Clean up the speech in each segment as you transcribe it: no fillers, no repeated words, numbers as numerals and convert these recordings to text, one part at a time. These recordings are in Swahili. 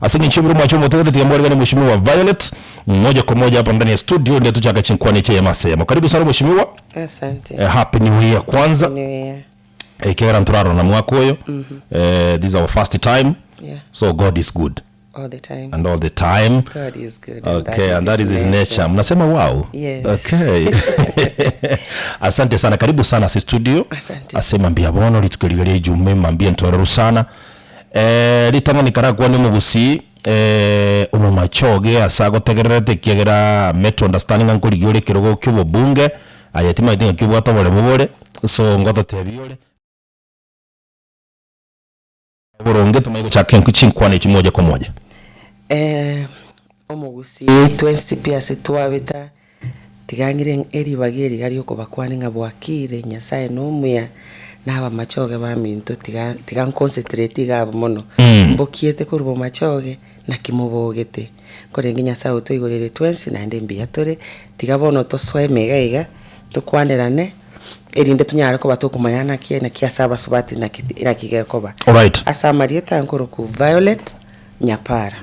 Asingi nchimuru mwacho motogere tigamwari gani mheshimiwa Violet. Moja kwa moja hapa ndani ya studio ndio tuchaka chinkwani cha Masema. Karibu sana mheshimiwa. Asante. Happy New Year kwanza. New Year. Kera nturaro na mwaka huyo. This is our first time. Yeah. So God is good. All the time. And all the time. God is good. Okay, and that is his nature. Mnasema wow. Yes. Okay. Asante sana. Karibu sana si studio. Asante. Asema mbia bono litukeligelia Ijumaa mbia ntoreru sana. Litanga nikaragwa ni mugusi umumachoge asago tegererete kiagera metro understanding ankuri gyore kirogo kyubo bunge ayatima itinga kyubwato bole bole so ngoto tebiole boronge tumayigo chake nkuchinkwane kimoja kwa moja umugusi 20 pia setwabita tigangire eri bageri gari uko bakwani ngabwakire nyasaye numya naba machoge ba minto tiga concentrate gabo mono mbokiete kurubo machoge na kimubogete korenge nyasaye utoigorere 20 na ndembia tore tiga bono to swemega iga tukwanderane erinde tunyara ko batokumayana kie na kia saba subati na kigekoba. All right. Asa Marieta nkoro ku Violet Nyapara.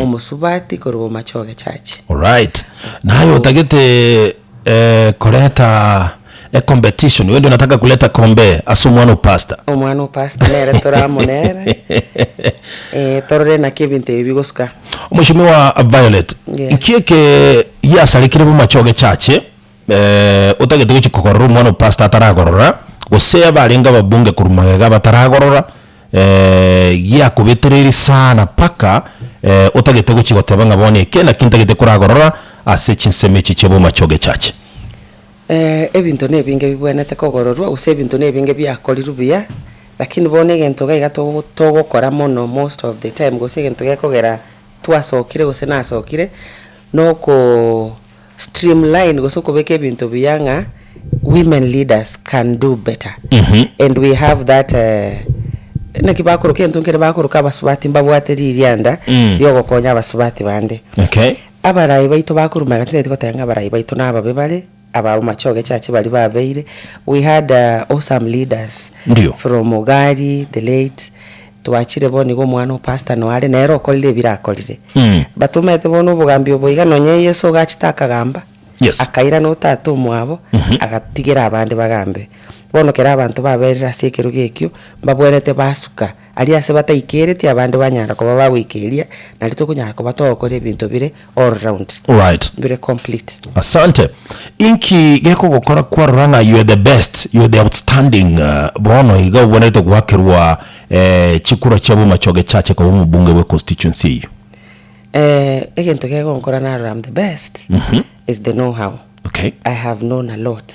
Omusubati kurubo machoge chachi. All right. Nayo utagete koleta competition wewe ndio unataka kuleta kombe asumwano pasta omwano pasta nere toramonera torore na kebinte bigoska mheshimiwa Violet kieke yasalikire mu machoge chache utagete kikokorora umwano pasta ataragorora gusea barenga babunge kurumagega bataragorora yakubetereri sana paka utagete guchigoteba ngabone kena kintagete kuragorora ase chinsemechi chebo machoge chache ebinto nebinge bibwenete kogororwa use ebinto nebinge byakoriru bya lakini bone gento gaiga togokora mono most of the time gose gento gekogera twasokire gose nasokire noko streamline gose kubeka ebinto byanga women leaders can do better and we have that nakibakoro kento nkere bakoroka abasubati mbabwateririanda byogokonya abasubati bande okay abarayi baito bakurumaga tete kotanga abarayi baito nababe bale aba machoge chachi bali babeire. We had awesome leaders from Mogari the late twachire boni go mwana pastor no ale nero kolile birakolire batumete bono bugambi oboiga nonye Yesu gachitaka gamba akaira no tatu mwabo agatigira abandi bagambe bono kera abantu baberera sekero gekyo babwerete basuka ali ase bataikerete abandi banyara ko babawikeria nalito kunyara ko batokore ebintu bire all round right bire complete. Asante inki geko gukora kwa ranga you are the best you are the outstanding bono iga ubonete gwakirwa chikura cyabo machoge chache ko mu bunge we constituency egento geko nkora na I'm the best is the know how. Okay, I have known a lot.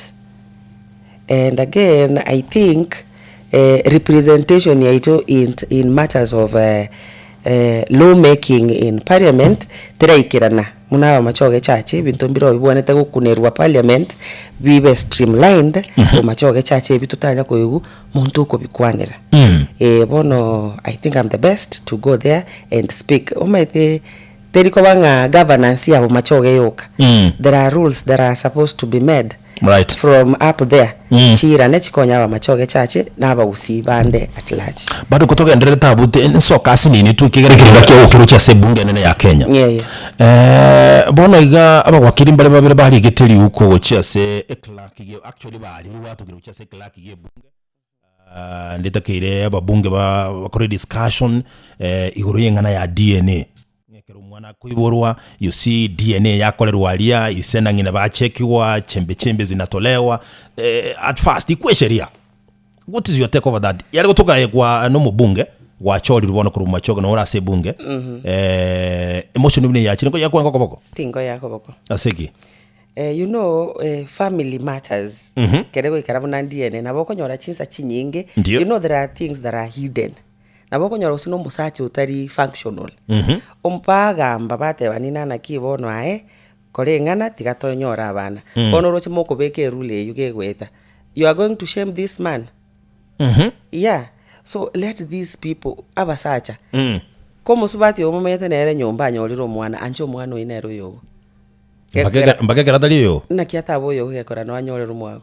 And again, I think representation in matters of lawmaking in parliament tiraikirana munaba machoge chache bintu mbiro bibonete gukunerwa parliament bibe streamlined machoge chache bitutanya koyugu muntu uko bikwanira bono I think I'm the best to go there and speak omete teriko banga governance ya machoge yoka there are rules that are supposed to be made right from up there chira nechikonya wa machoge chache naba usibande at large bado kutoka endelea tabute nso kasi nini tu kigerekerera kyo kirucha sebunge nene ya Kenya bono iga aba wakiri mbale babere bari geteri uko gocha se clerk ge actually bari watu kirucha se clerk ge bunge ndeta kire ababunge bakore discussion igoro yengana ya DNA kero mwana kuiborwa you see DNA yakolerwa alia isena ngine bachekiwa chembe zinatolewa at first ikwesheria. What is your take over that? Yale kutoka kwa no mubunge wachori rubona ku machoga no rase bunge emotion ibine yachi ngo yakwa ngoko tingo yako boko aseki you know family matters kerego ikarabuna DNA naboko nyora chinsa chinyinge you know there are things that are hidden naboko nyora usino musachi utari functional umpaga mbabate banina na kibono ae korengana tigatonyora abana bono roche moko beke rule yuge gweta you are going to shame this man yeah so let these people abasacha komo subati omumete nere nyomba nyoriro mwana ancho mwana inero yogo Mbake keratari yo. Na kiata boyo gukekora no anyore rumwago.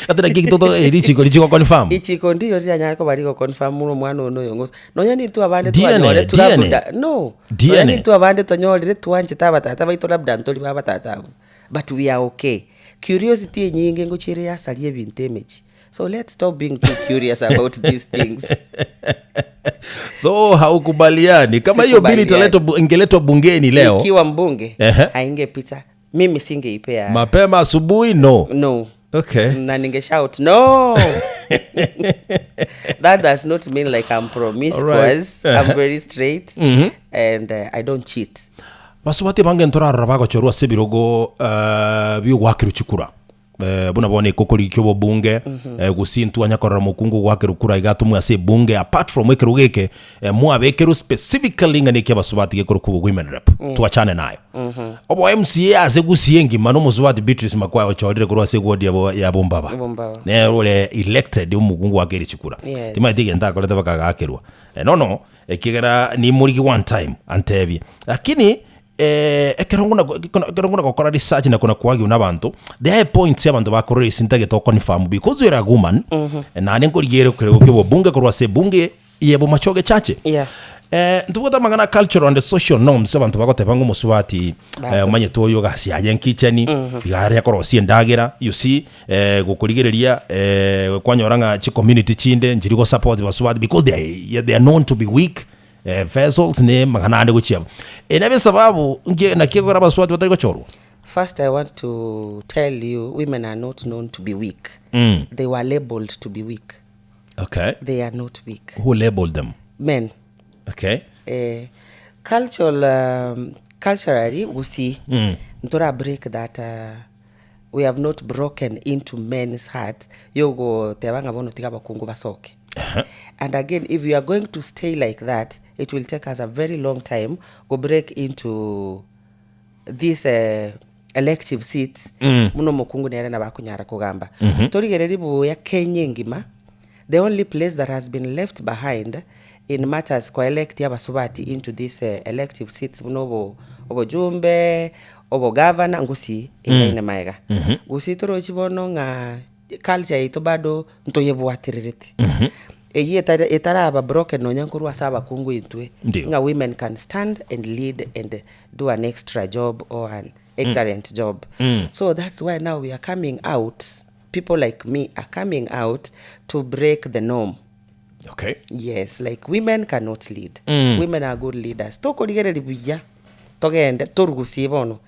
Atira gikitoto richiko confirm. Ichiko ndio ria nyariko bari go confirm muno mwana ono yo ngos. No yani tu abande tu anyore turabuda. No. Yani tu abande tonyore twanje tata baito labda ntoli baba tata. But we are okay. Curiosity nyingi ngochire ya salie bintemeji. So let's stop being too curious about these things. So haukubaliani kama hiyo bili ingeletwa bungeni leo. Ikiwa mbunge haingepita. Mimi singeipea. Mapema asubuhi no. Okay. Na ninge shout no. That does not mean like I'm promiscuous. Right. I'm very straight and I don't cheat. Basubati bange ntorara bago chorwa sebirogo biyo wakiruchikura. Buna bone kokori kyobo bunge gusintu anyakorera mukungu gwakirukura igatumwe ase bunge apart from ekirugeke mwabekeru specifically ngane kyabasubati gekoro kubo women rep tuachane nayo obo MCA ase gusiengi mano muzubati Beatrice Makwa ochodire kurwa ase godi ya bombaba ne role elected umukungu wakiri chikura tima dige ndakoleta bakagakirwa no ekigera ni muri one time antebye lakini ekeronguna gukora research na kuna kwagi unabantu there are points abantu bakore sintage to confirm because you're a woman na nengorigere kure kyo bunge korwa se bunge yebo machoge chache ntuvuga mangana cultural and social norms abantu bakotebanga musubati umanye toyo gasi ayenkiceni igare yakorosie ndagira you see gukurigereria kwanyoranga chi community chinde njirigo support basubati because they are known to be weak vessels ne maganande guchiaba enabe sababu nge nakigora baswati batari gochorwa. First I want to tell you women are not known to be weak. They were labeled to be weak. Okay. They are not weak. Who labeled them? Men. Okay. Culturally we see ntora break that we have not broken into men's hearts yogo tebanga bono tigaba kungu basoke. And again, if we are going to stay like that, it will take us a very long time to break into these elective seats. Muno mukungu nere na bakunyara kugamba. Torigereri bu ya Kenya ngima. The only place that has been left behind in matters kwa elect ya basubati into these elective seats muno obo jumbe, obo governor ngusi ina maiga. Gusi toro chibono nga culture ito bado ntoyebu atiririte. Eyi etaraba broken no nyankuru asaba kungu intwe. Nga women can stand and lead and do an extra job or an excellent job. So that's why now we are coming out. People like me are coming out to break the norm. Okay. Yes, like women cannot lead. Women are good leaders. Toko digere libuya. Togende turugusi bono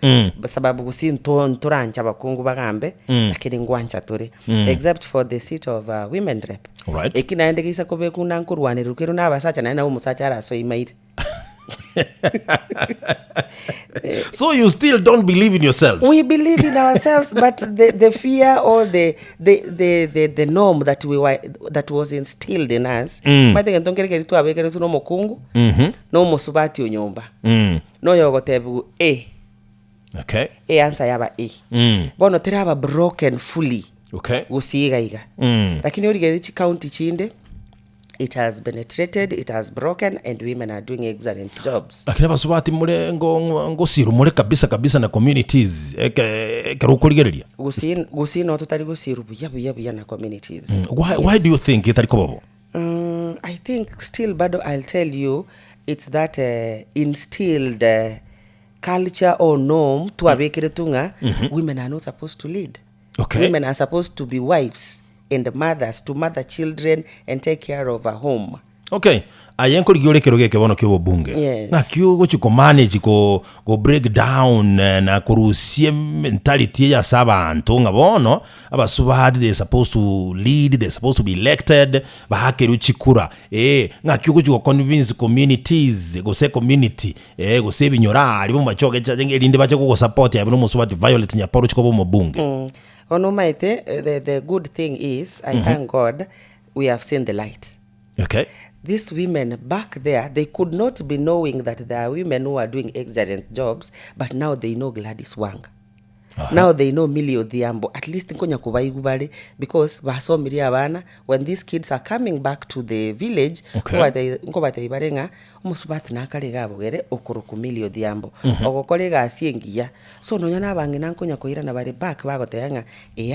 sababu gusi ntorancha bakungu bagambe lakini ngwancha turi except for the seat of women rep. Right. Ekinaende gisa kobe kuna nkurwanira rukero nabasacha na umusacha araso imaire. So you still don't believe in yourselves? We believe in ourselves, but the fear or the norm that was instilled in us. Mathe ntongereke tu abekere tu no mukungu. No musubati onyomba. No yogotebu Okay. Answer yaba Bono teraba broken fully. Okay. Gusiga iga. Lakini origere chi county chinde. It has penetrated, it has broken, and women are doing excellent jobs. Lakini basubati mule ngosiru mule kabisa na communities kerukurigereria. Gusi no tutari gusiru buya na communities. Why do you think itari kobobo? I think still bado I'll tell you it's that instilled culture or norm to abekere tunga women are not supposed to lead. Okay. Women are supposed to be wives and mothers to mother children and take care of a home. Okay. Ayenko ligole kerogeke bono kyo bunge. Yes. Na kyo go chiko manage go break down na kurusie mentality ya sabantu ngabono abasubadi they supposed to lead, they supposed to be elected bahakeru chikura nga kyo go convince communities go say community go say binyora ali mu machoge cyangwa elinde bache go support ya bino musubadi violate nya paro chiko bo mu bunge. Ono maite the good thing is I thank God we have seen the light. Okay. These women back there, they could not be knowing that there are women who are doing excellent jobs, but now they know Gladys Wanga. Now they know Millie Odhiambo. At least nkonya kubaigu bari because basomiri abana when these kids are coming back to the village nko bate ibarenga umusubati nakare gabo gere okuruku Millie Odhiambo ogokore gaciengia so nonya nabangi nankonya koira na bari back bagoteanga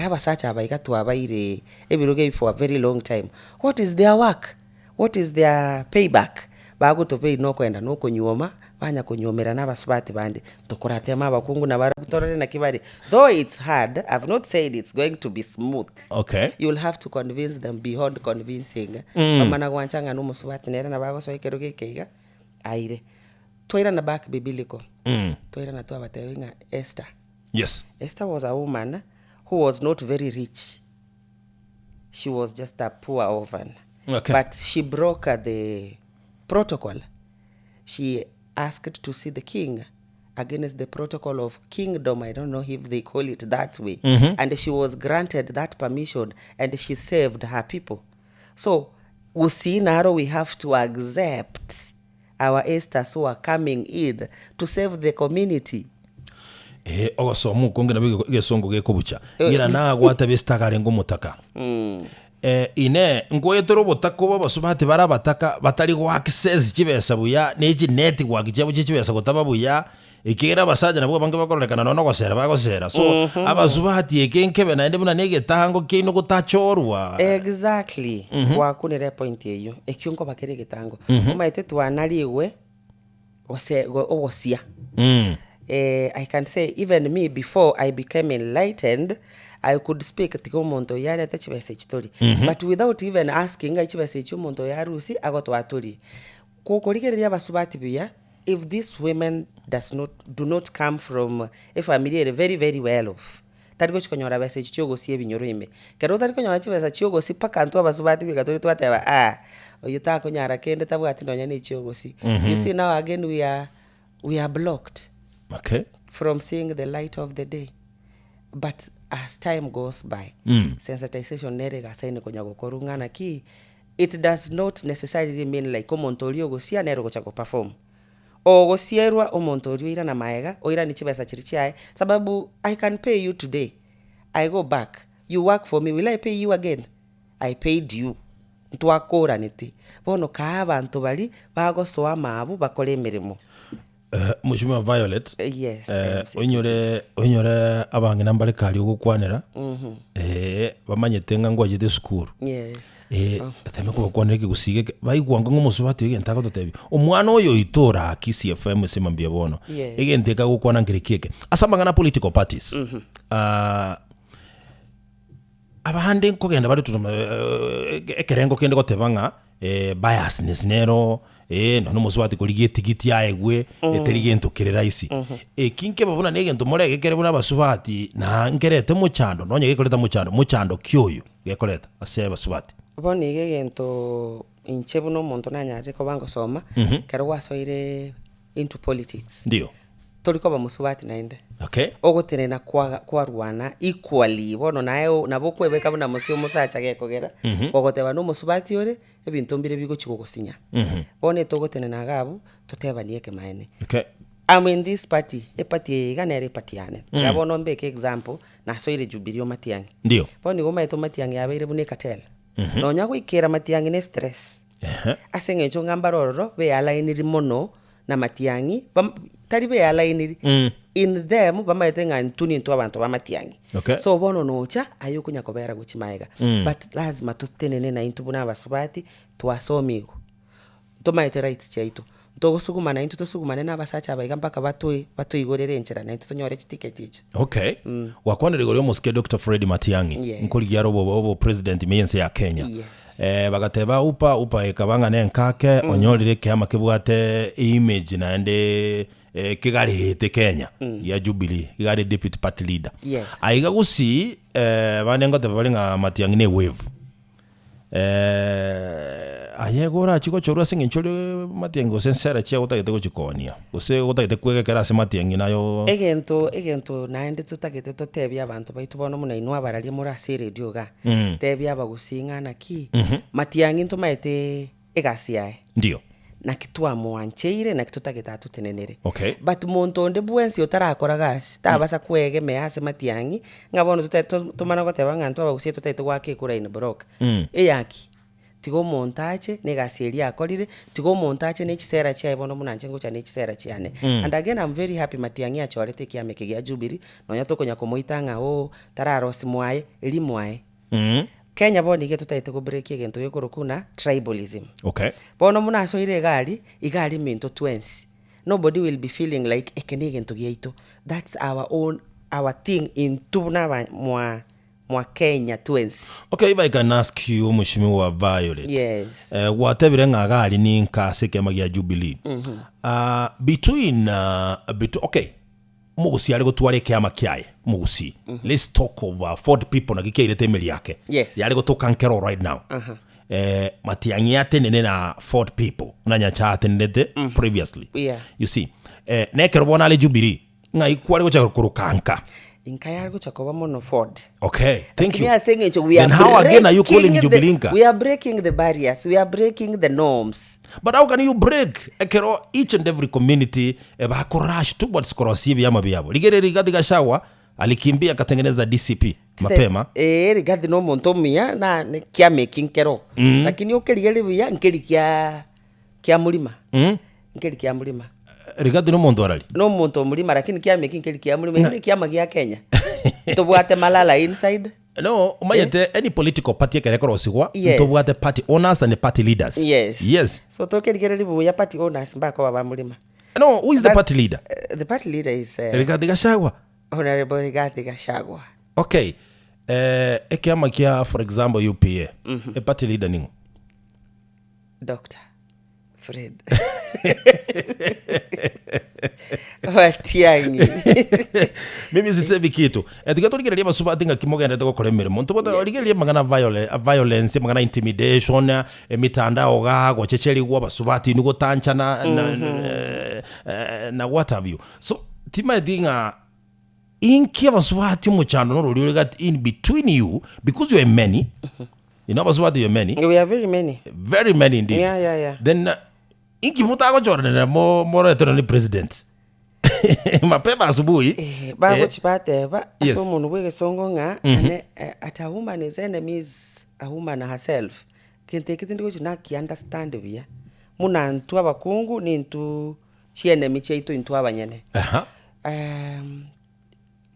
aba sacha abaiga twabaire ebiroge for a very long time. What is their work? What is their payback? Bago to pay no kwenda no konyoma banya konyomera n'abasubati bandi tukuratema abakungu na baragutorere na kibari. Though it's hard, I've not said it's going to be smooth. Okay. You'll have to convince them beyond convincing. Mamana gwanchanga no musubati nera na bago so ikeruge keiga aire. Toira na back biblical. Toira na toa batewinga Esther. Yes. Esther was a woman who was not very rich. She was just a poor orphan. Okay. But she broke the protocol. She asked to see the king against the protocol of kingdom. I don't know if they call it that way. And she was granted that permission and she saved her people. So, we see now we have to accept our Esthers who are coming in to save the community. Ogoso mu kongena bigesongo gekubucha. Ngira na gwata bestakare ngomutaka. Ine ngoyetoro botako basubati barabataka batari go access kibesa buya neji net gwagijabo kibesa gotaba buya ikira basaja nabwo bange bakorekana no gosera bagosera so abasubati ekenkebe na ndebuna negetango kino gutachorwa exactly wakunire point yeyo ekyonko bakere getango umaite twanaliwe ogosia I can say even me before I became enlightened I could speak tiko monto yari ata chibese chitori but without even asking chibese chimonto yarusi agoto atori kokorigereria basubati biya if these women do not come from a family very very well off tariko chikonyora bese chichogo sie binyoro ime kero tariko nyora chibese chichogo si pakanto basubati bigatori twateba oyuta konyara kende tabwati nonya ni chichogo si you see now again we are blocked from seeing the light of the day. But as time goes by, sensitization nerega saini konya gokorungana ki it does not necessarily mean like omontorio gosia nero gocha go perform o gosierwa omontorio ira na maega o ira ni chibesa chirichiae sababu I can pay you today, I go back, you work for me, will I pay you again? I paid you ntwakora niti bono ka abantu bali bagosoa mabu bakore emirimo. Mushima Violet. Yes. Onyore abange nambale kali ogukwanera. Bamanyetenga ngo ajide school. Yes. Teme ko bakwanera kigusige bayigwanga ngomusubati egentaka totebi. Omwana oyo itora akisi FM semambye bono. Egenteka gukwana ngirikeke. Asambanga na political parties. Abahande nkogenda bali tutuma ekerengo kende gotebanga biasness nero no musubati kuligie tigiti yaegwe eterigento kireraisi kinke babona negento morege kere buna basubati na ngerete muchando nonye gekoleta muchando kyoyo gekoleta ase basubati boni gegento inchebu no muntu nanyare ko bango soma kero wasoire into politics ndio toliko bamusubati naende ogoterena kwa rwana equally bono nayo nabokwebeka buna musio musacha gekogera ogoteba no musubati ore ebintu mbire bigo chigogosinya bone togotenena gabo totebanie ke maene I'm in this party e party ganere party yane yabono mbeke example na soire Jubilee Matiang'i ndio boni goma eto Matiang'i yabeire bune cartel no nyago ikera Matiang'i ne stress asenge chonga mbaroro be alainiri mono na Matiang'i taribe alainiri in them bamaitenga ntuni nto abantu ba Matiang'i so bono nocha ayokunya kobera guchimaega but lazima tutenene na intu buna basubati twasomigo tomaite rights chaito togosugumana into tosugumana na basacha baiga mpaka batoigorere enchera na into tonyore ticket icho wakwanire gorio muske Dr. Fred Matiang'i nkoligia robo president meyense ya Kenya bagateba upa ekabanga nenkake onyorire kyama kibwate image na ende kigari hete Kenya ya Jubilee kigari deputy party leader aiga gusi banengo tebalinga Matiang'i ne wave ayegora chiko chorwa singe nchole Matiang'i sensera chia utagete gochikonia use utagete kwegekera se Matiang'i nayo egento naende tutagete totebya abantu baitu bono muna inwa baralie muri ase radio ga tebya bagusingana ki Matiang'i ntumaete egasi yae ndio na kitwa mwancheire na kituta gitatu tenenere. Okay. But muntu onde bwensi utarakora gasi tabasa kwege mease matiangi ngabono tumana goteba ngantu abagusie tutete gwake kuraine broka. Eyaki tigo montache ne gaseri akorire tigo montache ne kisera chia ibono munanje ngocha ne kisera chiane. And again I'm very happy matiangi achorete kiameke gya Jubilee nonya tokonya kumuitanga tararosi mwae eri mwae. Kenya boni ge tutaite go break egento yekorokuna tribalism. Okay. Bono muna so ire igari minto twins. Nobody will be feeling like ekenegento gyaito. That's our thing in tuna mwa Kenya twins. Okay, if I can ask you Mheshimiwa Violet. Yes. Whatever ngagari ni nkase kema gya Jubilee. Between okay. Mugusi yari gutware kiama kiaye mugusi. Let's talk of 40 people na gikeirete meli yake. Yes. Yari gutukankero right now. Matiangi atenene na 40 people na nyacha atenete previously. Yeah. You see, nekero bona ale Jubilee ngai kwari gocha kurukanka. Inkayari gocha koba mono Ford. Okay, thank you. Then how again are you calling Jubilee? We are breaking the barriers. We are breaking the norms. But how can you break each and every community rush towards korosivi ya mabiabo? Ligere Rigathi Gachagua alikimbia katengeneza DCP mapema. Rigathi no montomia na kia making kero. Lakini okerigere biya nkeri kia mulima. Nkeri kia mulima. Rigathi no monto arali. No monto mulima lakini kia making nkeri kia mulima ni kia magia Kenya. Tobwate Malala inside. No, umayete any political party kerekoro sigwa ntobwate party owners and the party leaders. Yes. So tokerigere biya party owners mbako baba mulima. No, who is the party leader? The party leader is Rigathi Gachagua. Honorable Rigathi Gachagua. Okay. Ekiama kia for example UPA. A party leader ningo. Dr. Fred. Watiangi. Mimi sisebi kitu. Tugatorigereria basubati nga kimogenda gukora imirimo. Tugatorigereria magana violence, magana intimidation, mitandao ga gochecheri gwa basubati ni gotancha na what have you. So tima dinga inki basubati mu chando no ruri got in between you because you are many. You know basubati you are many. We are very many. Very many indeed. Yeah. Then inki mutago jorana mo reto ni president. Mapema asubuhi bago chipate ba so munu wege songo nga ane at a woman is enemies a woman herself kinte kitindi go na ki understand bia muna ntu abakungu ni ntu chienemy cheito ntu abanyene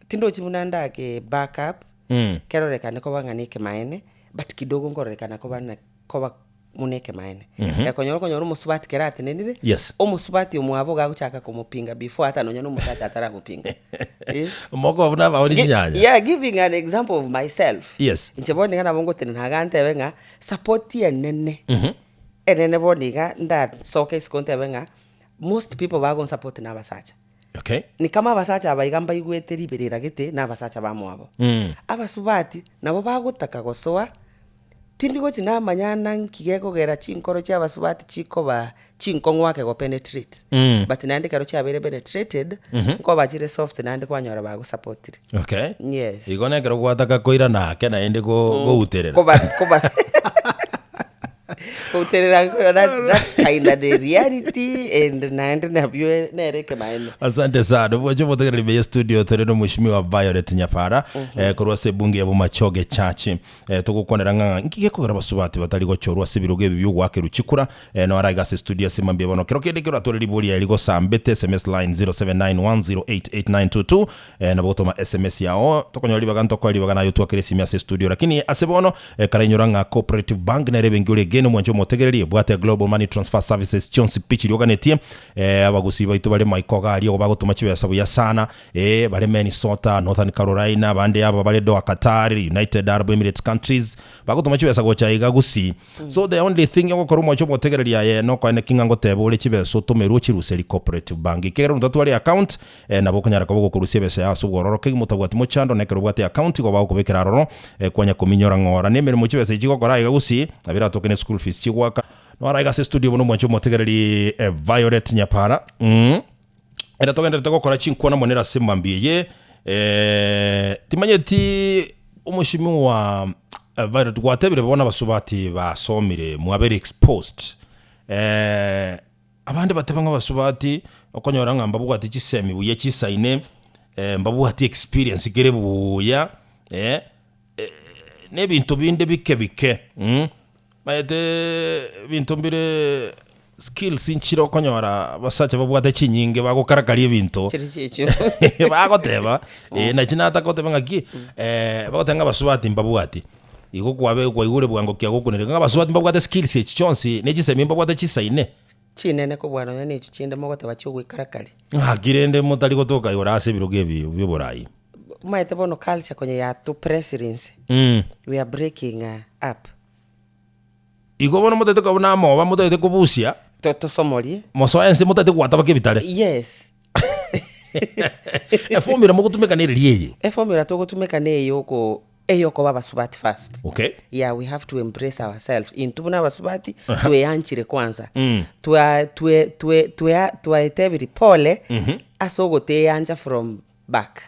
tindo chimunanda ke backup kerorekane ko bangani ke maene but kidogo ngorekana ko bana ko muneke maene konyoro musubati kerate nenire omusubati omwabo gaguchaka kumupinga before hata nonya no musacha atara kupinga moko buna baoni nyanya. Yeah, giving an example of myself. Yes. Incheboni ngana bongo tinagante benga support ye nene enene boniga nda soke skonte benga most people bago support na basacha. Okay. Ni kama basacha abaigamba igweteri berera gite na basacha bamwabo abasubati nabo bagutaka gosoa tindigo china manyana nkigeko gera chinkoro cha basubati chikoba chinkongo wake go penetrate but nande karo cha bere penetrated ko bachire soft nande kwanyora bago support. Okay. Yes. Igone kero gwataka koira nake na ende go uterera koba that's kind of the reality and nande na byo nereke maino. Asante sana bojo motegere be studio tereno Mheshimiwa Violet Nyapara kurwase bunge ya Bumachoge Church tugukonera nganga nkigeko gara basubati batari gochorwa sibiroge bibyo gwake ruchikura no aragase studio simambye bono kero kende kero atoreri boli ya iligo sambete SMS line 0791088922 na botoma SMS yao tokonyoli baganto kwa libaga nayo twakiresi mya studio lakini asebono karanyuranga cooperative bank na rebengule geno mwanjo motegererie bwate Global Money Transfer Services chonsi pitch lyoganetie abagusi baitu bale maikoga ali bagotuma chibesa buya sana bale Minnesota, Northern Carolina, bande aba bale do Qatar, United Arab Emirates countries bagotuma chibesa gocha igagusi. So the only thing yoko mwanjo motegererie no kwa nekinga ngotebo le chibeso tomeru chiruseli cooperative bank kero ndatwali account na bokonyara ko kurusia besa ya sugororo ke mutabwati mo chando nekero bwate account go bakubekera roro kwanya kuminyora ngora nemere mo chibesa ichigo kora igagusi abira tokene school fees chigwaka no aragase studio bono mwancho motegereri Violet Nyapara era togenda gukora chinkona monera simambie timanyeti umushimiwa Violet gwatebire bona basubati basomire mwabere exposed abandi batebanga basubati okonyora ngamba bwati chisemi buye chisaine mbabwati experience kere buya ne bintu binde bike maete bintu mbire skills inchiro konyora basacha babwate chinyinge bagokarakarie bintu bagoteba na chinata koteba ngaki bagotenga basubati mbabwati igo kwabe kwa igure bwango kya gokunere nga basubati mbabwate skills echichonsi ne chisemi mbabwate chisaine chinene ko bwana nyane chinde mogote bacho gwikarakari girende mutari gotoka yorase biroge byoborai maite bono culture konye ya to presidency we are breaking up igo bono mutete ko na moba mutete kubusia to somorie moso ense mutete kwata bakibitare yes formula mogutumeka ne rieye formula to gutumeka ne yoko eyoko babasubati first. Okay. Yeah, we have to embrace ourselves. Intubuna basubati tuyanchire kwanza. Tuaetebiri pole asogote yanja from back.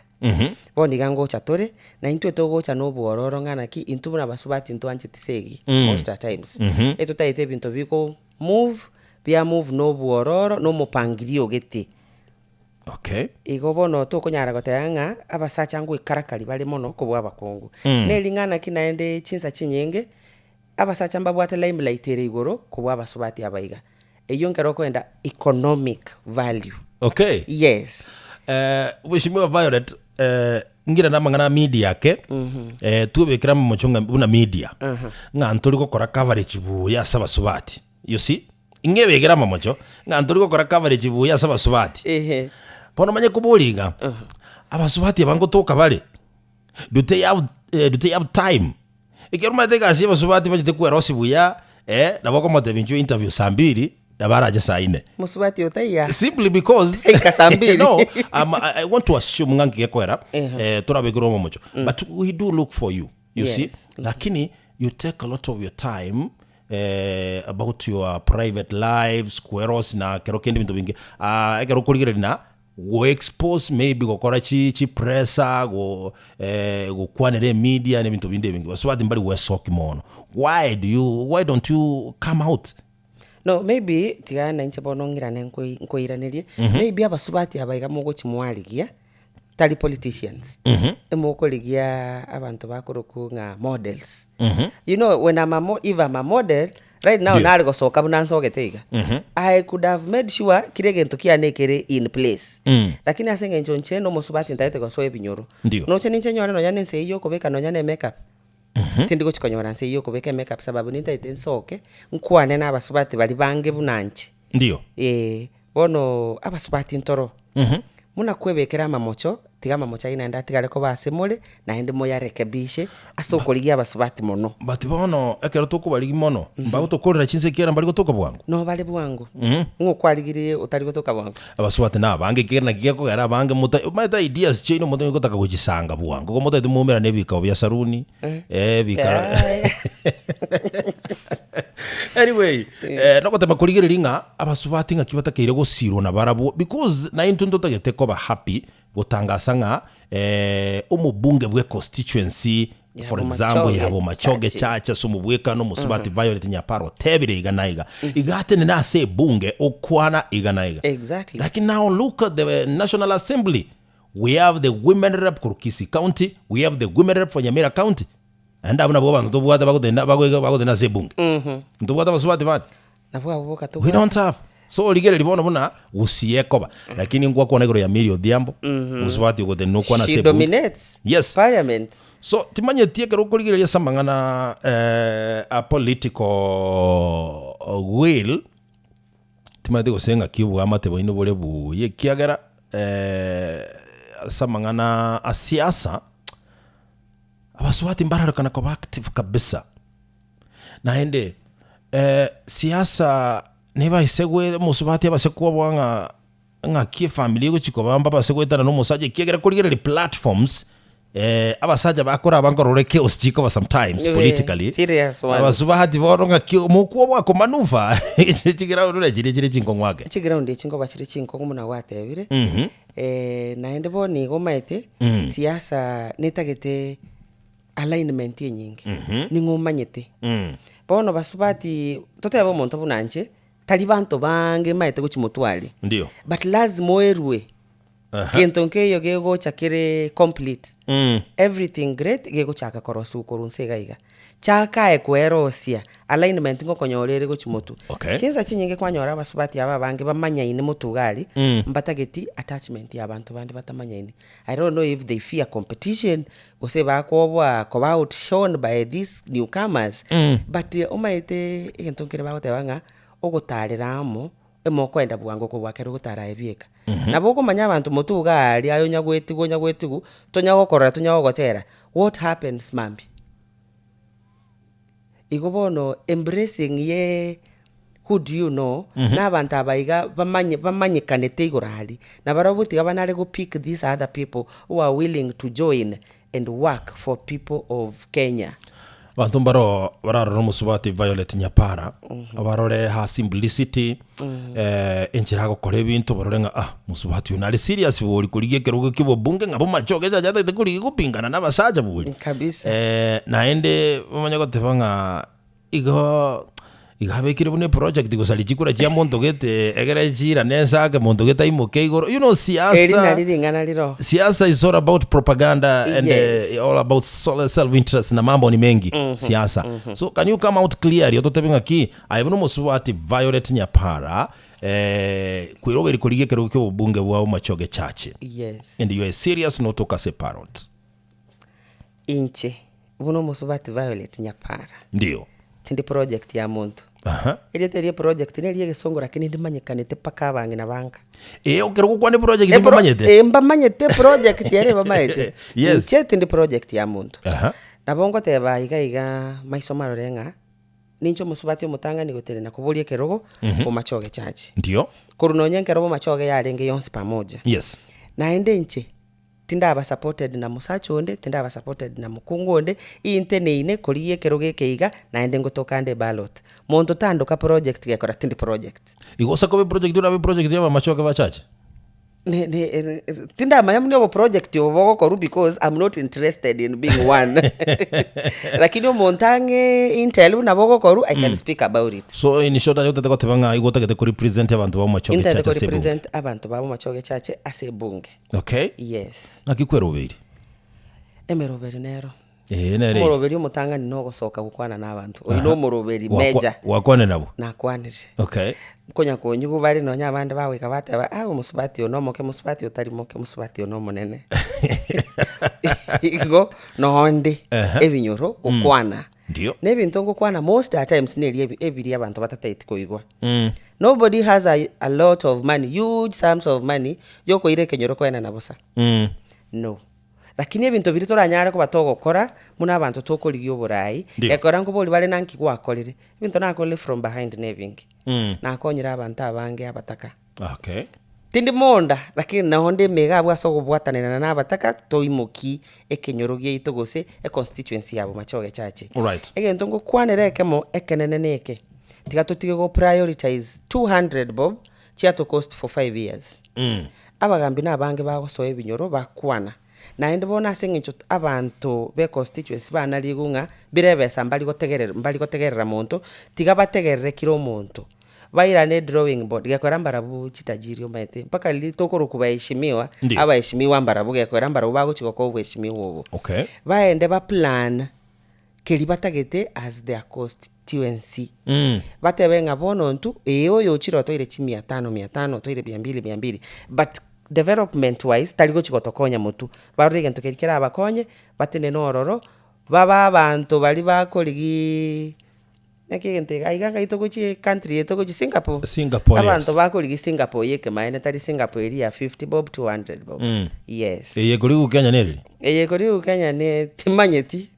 Bondi gango chatore na intwe togo cha no bororo ngana ki intubuna basubati ntuanje tisegi most of times. Eto taite bintu biko move no bororo no mupangilio gete. Okay. Igo bono to konyara gotanga abasacha ngo ikarakari bali mono kubwa bakongo. Nelingana kinaende chinsa chinyenge abasacha mbabwate limelight ere igoro kubwa abasubati abaiga. Eyo ngero kwenda economic value. Okay. Yes. Wishimiwa Violet ngira namangana media ke tubekira mu muchunga buna media. Nganturi gukora coverage buya sabasubati. You see? Ingebekira mu mucho nganturi gukora coverage buya sabasubati. Pono manye kubuliga abasubati abangotoka bale do they have time ikiruma tega si abasubati bajite kuerosi buya nabako mote binju interview saa 2 dabaraje saa 4 musubati otaya simply because saa 2 no I want to assume ngangi yekwera turabegiro mu mucho but we do look for you see lakini you take a lot of your time about your private lives kueros na kerokendi bintu bingi ekero kuligire na go expose maybe gukora chi pressa go kwanere media ne bintu binde bingi basubati mbali wesoki mono why don't you come out? No, maybe tigana inche bonongira nkoiranirie maybe abasubati abaiga mugo chimwarigia tali politicians emokoligia abantu bakuruku nga models you know when I'm a model right now nari gosoka bunansogeteiga I could have made sure kire gento kianekere in place lakini asenge nchonche no musubati ntaite gosoe binyoro no cheni nchenyore no yane nse iyo kobeka no yane makeup tindi gochikonyora nse iyo kobeka makeup sababu nitaite nsoke nkwane na abasubati bali bange bunanche ndio bono abasubati ntoro muna kwebekera mamocho tiga mamocha inaenda tigare ko basemole na ende moya rekebishe asokoligia abasubati mono but bono ekero tukubaligi mono mbago tokorera chinse kiera mbali gotoka bwangu no bali bwangu ngokwaligire utari gotoka bwangu abasubati na bange kera giko gara bange muta ideas chino muta gotaka kuchisanga bwangu ko muta tumumera nebika obya saruni bika anyway nokote makuligire ringa abasubati nga kibata keire gosiro na barabu because na intundo tagete ko ba happy gutangasa nga umubunge bwe constituency for example yabo machoge chacha sumubweka no musubati Violet Nyaparo tebire iganaiga igate na se bunge okwana iganaiga exactly like now look at the National Assembly we have the women rep Kurukisi County we have the women rep for Nyamira County and abuna boba ntobwata bagotenda se bunge ntobwata basubati bati we don't have so ligere libona buna usiekoba lakini ngwa kuona igoro ya Miriam Odhiambo musubati ugote no kwana se she dominates yes parliament so timanye tieke rokuligere ya samangana a political will timade gosenga kibu amate boino bole bu ye kiagara samangana a siasa abasubati mbararukana ko active kabisa na ende siasa neba isegwe musubati abasekwa bwanga nga kie family go chiko bamba basekwetana no musaje kiegera kuligere platforms abasaja bakora bangororeke ostiko sometimes politically serious ones abasubati boronga kio mukuwa bwako manuva chigira urure chire chinko mwake chigira unde chinko bachire chinko ngumuna watebire naende boni gomaite siasa netagete alignment yenyingi ningumanyete bono basubati toteba omonto bunanje tali bantu bange maite guchimutwali ndio but lazima oerwe kintu nkiyo gigucha kiri complete everything great giguchaka korosu kurunse gaiga chakae kwerosia alignment ngokonyorere guchimutu chinza chinyinge kwanyora abasubati aba bange bamanyaine mutugari mbatageti attachment ya bantu bandi batamanyaine. I don't know if they fear competition ose bakobwa ko outshone by these newcomers but umaite kintu nkire bagotebanga ogotareramo emokwenda bwango ko bwakero gutara ebieka nabo kumanya abantu mutugari ayo nyagwetigu tonyagokora tonyagogotera. What happens mambi igobono embracing ye who do you know n'abantu abaiga bamanyikanete igorari na barabuti abanare go pick these other people who are willing to join and work for people of Kenya. Bantu bararo musubati Violet Nyapara abarore ha simplicity enchira gukora ibintu barorenga musubati unari serious buri kuriye kerugo kibo bunge ngabo machoge jaja tekuri gupingana n'abasaja buri kabisa naende bamanya gotevanga igabekire bune project gusalijikura kya muntu gete egera jira neza ke muntu geta imuke igoro siasa is all about propaganda and all about self interest na mambo ni mengi siasa. So can you come out clear yototebenga ki ayivuno musubati Violet Nyapara kwiroberi kuriye kerugo kyo bunge bwa machoge chache and you are serious not to separate inche vuno musubati Violet Nyapara ndio tindi project ya muntu ili teri project ni liye gesongora kini ndimanyekanete paka bangi na banka okerugo kwani project mbamanyete project yare bamayete yes tindi project ya muntu nabongo teba iga maiso marorenga nincho musubati umutanga ni gotere na kubulie kerogo mu machoge chachi ndio kurunonye kerogo machoge yarenge yonsi pamoja yes naende nche tinda aba supported na musachonde tinda aba supported na mukungonde inteneine kuriye keroge keiga naende ngotokande ballot muntu tanduka project gekora tindi project igosa ko project urabe project ya machoge bachache tinda mayamne bo project yobo koru because I'm not interested in being one lakini montange intel na bogo koru I can speak about it. So in short ayo tete gotebanga igotagete ku represent abantu ba machoge chache sebu represent abantu ba machoge chache ase bunge. Okay, yes akikweroberi emeroberi nero nere moroberi umutanga ni nogo soka gukwana n'abantu oyino moroberi meja wakwane nabo nakwanije. Okay, konya konyugo bari no nyabande bawe kabateba musubati onomo ke musubati otari moke musubati onomo nene igo nohonde ebinyoro ukwana ndio nebintu ngukwana most at times neri ebiri abantu batataiti koigwa nobody has a lot of money, huge sums of money yoko ire kenyoro kwena nabosa no lakini ebintu biri toranyara ko batogokora muna abantu tokorigi oburai ekora ngo boli bale nanki gwakorire ebintu nakorire from behind nebingi nakonyira abantu abange abataka. Okay, tindi monda lakini nahonde mega bwaso gubwatanena na abataka toimoki ekenyorogie itogose constituency yabo machoge chache alright egento ngo kwanerekemo ekenene neke tiga tutige go prioritize 200 bob chia to cost for 5 years abagambi nabange bagosoe binyoro bakwana naende bona sengincho abantu be constituency bana ligunga birebesa mbali gotegerera muntu tiga bategerere kiro muntu bairane drawing board gekora mbarabu chitajiri omete mpaka litokoro kubaheshimiwa abaheshimiwa mbarabu gekora mbarabu bagochiko ko ubeshimiwa obo. Okay, baende ba plan keli batagete as their constituency batebenga bono ntu oyo chiro toire 500 toire 200 but development wise taligo chikotokonya mutu barige ntokerikira abakonye batene nororo baba abantu bali bakoligi nekigente aiga itogochi country itogochi Singapore abantu bakoligi Singapore yeke maene tali Singapore eri ya 50 bob 200 bob yes kuri Kenya neri kuri Kenya ne timanyeti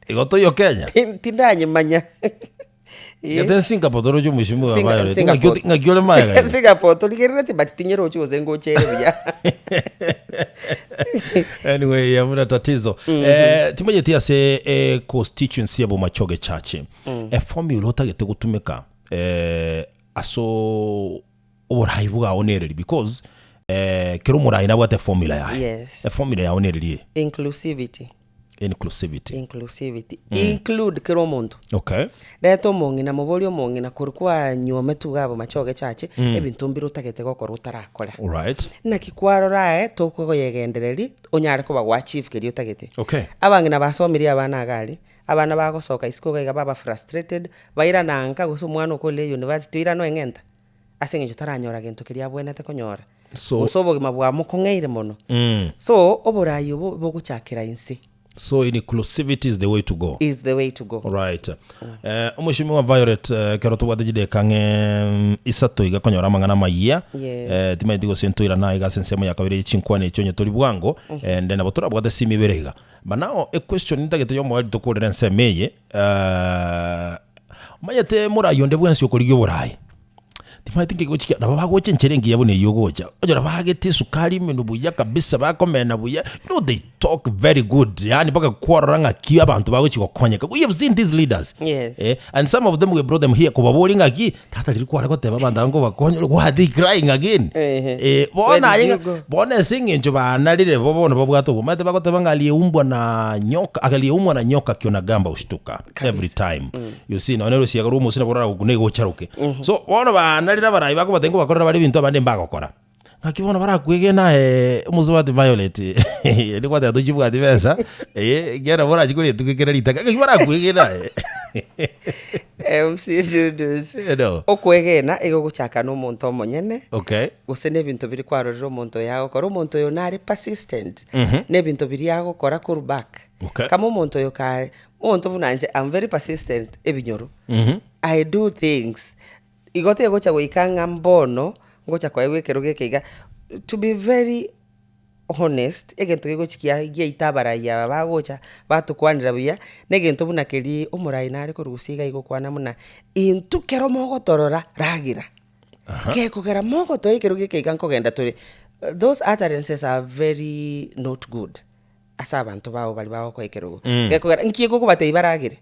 igoto yo Kenya tindanye manya Yete Singapore toro jo mushimu wa Violet ngagiole maga Singapore to ligerete but tinyero cho zengo chere bya anyway yamuna tatizo timaje tia se constituency abo machoge chache formula otagete gutumeka aso oburai bwa onereri because kero murai nabwo ate formula ya yes formula ya onereri inclusivity inclusivity include kero muntu okay deto mongina mubolio mongina kurukwa nyome tugabo machoge chache ebintu mbiru tagete gokora utarakora right na kikwaro rae toko yegendereri onyare kuba gwa chief kerio tagete okay abangina basomiri abana agali abana bagosoka isiko gaiga baba frustrated baira nanga guso mwana okole university ira no engenta asengejo taranyora gento kiria bwenete konyora so osobo gimabwa mukongeire mono so oburayo boguchakira insi. So inclusivity is the way to go. Is the way to go. Right. Umushimiwa Violet keroto wadejide kange isato igakonyora mangana maiya. Timaiti go sento ira na iga sensemo yakabire chinkwane chonye toli bwango and then abatura bwate simi berega. But now a question ndagete yo mwali tokolera nsemeye mayete murayo ndebwensi okoligyo burayi. Timaiti ngigochika na bago chencherengi yabone yogocha ojora bagete sukari menu buya kabisa bakomena buya they talk very good yani baka kwaranga ki abantu bago chikokonyeka we have seen these leaders and some of them we brought them here kubabolinga ki tata liri kwara kote babanda ngo bakonyo what they crying again bona yenga bona singe njo bana lire bobono babwato gumate bagote bangalie umbwa na nyoka akalie umwa na nyoka kiona gamba ushtuka every time you see no nero siagarumo sina borara kunego charuke so bona bana lira barayi bako batengo bakorera bari bintu abandi mbagokora ngakibona barakwege na umuzubati Violet ni kwate atuchibuka ati gera bora chikuri tukekera litaka ngakibarakwege na msijudus okwegena ego guchaka no muntu omonyene okay gusene bintu biri kwarorera omuntu yago kora omuntu yo nari persistent ne bintu biri yago kora kur back kama omuntu yo kare omuntu bunanje I'm very persistent ebinyoro I do things igote gocha goikanga mbono gocha kwa ewekero gekeiga to be very honest egento gochikia giitabara ya bagocha batukwanira buya negento bunakeri umurai nari kurusiga igokwana muna into kero mogotorora ragira gekogera mogoto ikero gekeiga nkogenda turi those utterances are very not good asa abantu bawo bali bawo ko ikero gekogera nkiego kubate ibaragire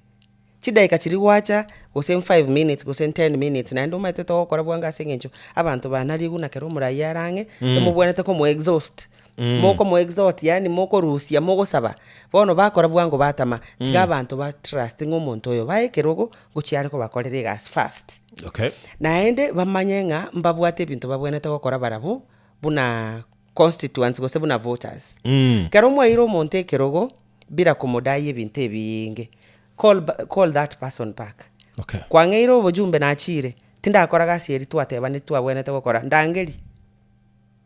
chidaika chiri wacha gose 5 minutes gose 10 minutes na ndo mate to kora bwanga sengencho abantu banari guna kero murai yarange mubwenete ko mo exhaust moko mo exhaust yani moko rusia moko saba bono bakora bwango batama tiga abantu ba trust ngomuntu oyo baekerogo guchiare ko bakorere gas fast okay na ende bamanyenga mbabwate bintu babwenete ko kora barabu buna constituents gose buna voters kero mwairo monte kerogo bira komodai ebintu ebinge call that person back okay kwangeiro bojumbe na achire tinda kora gasieri twateba ni twabwenete gukora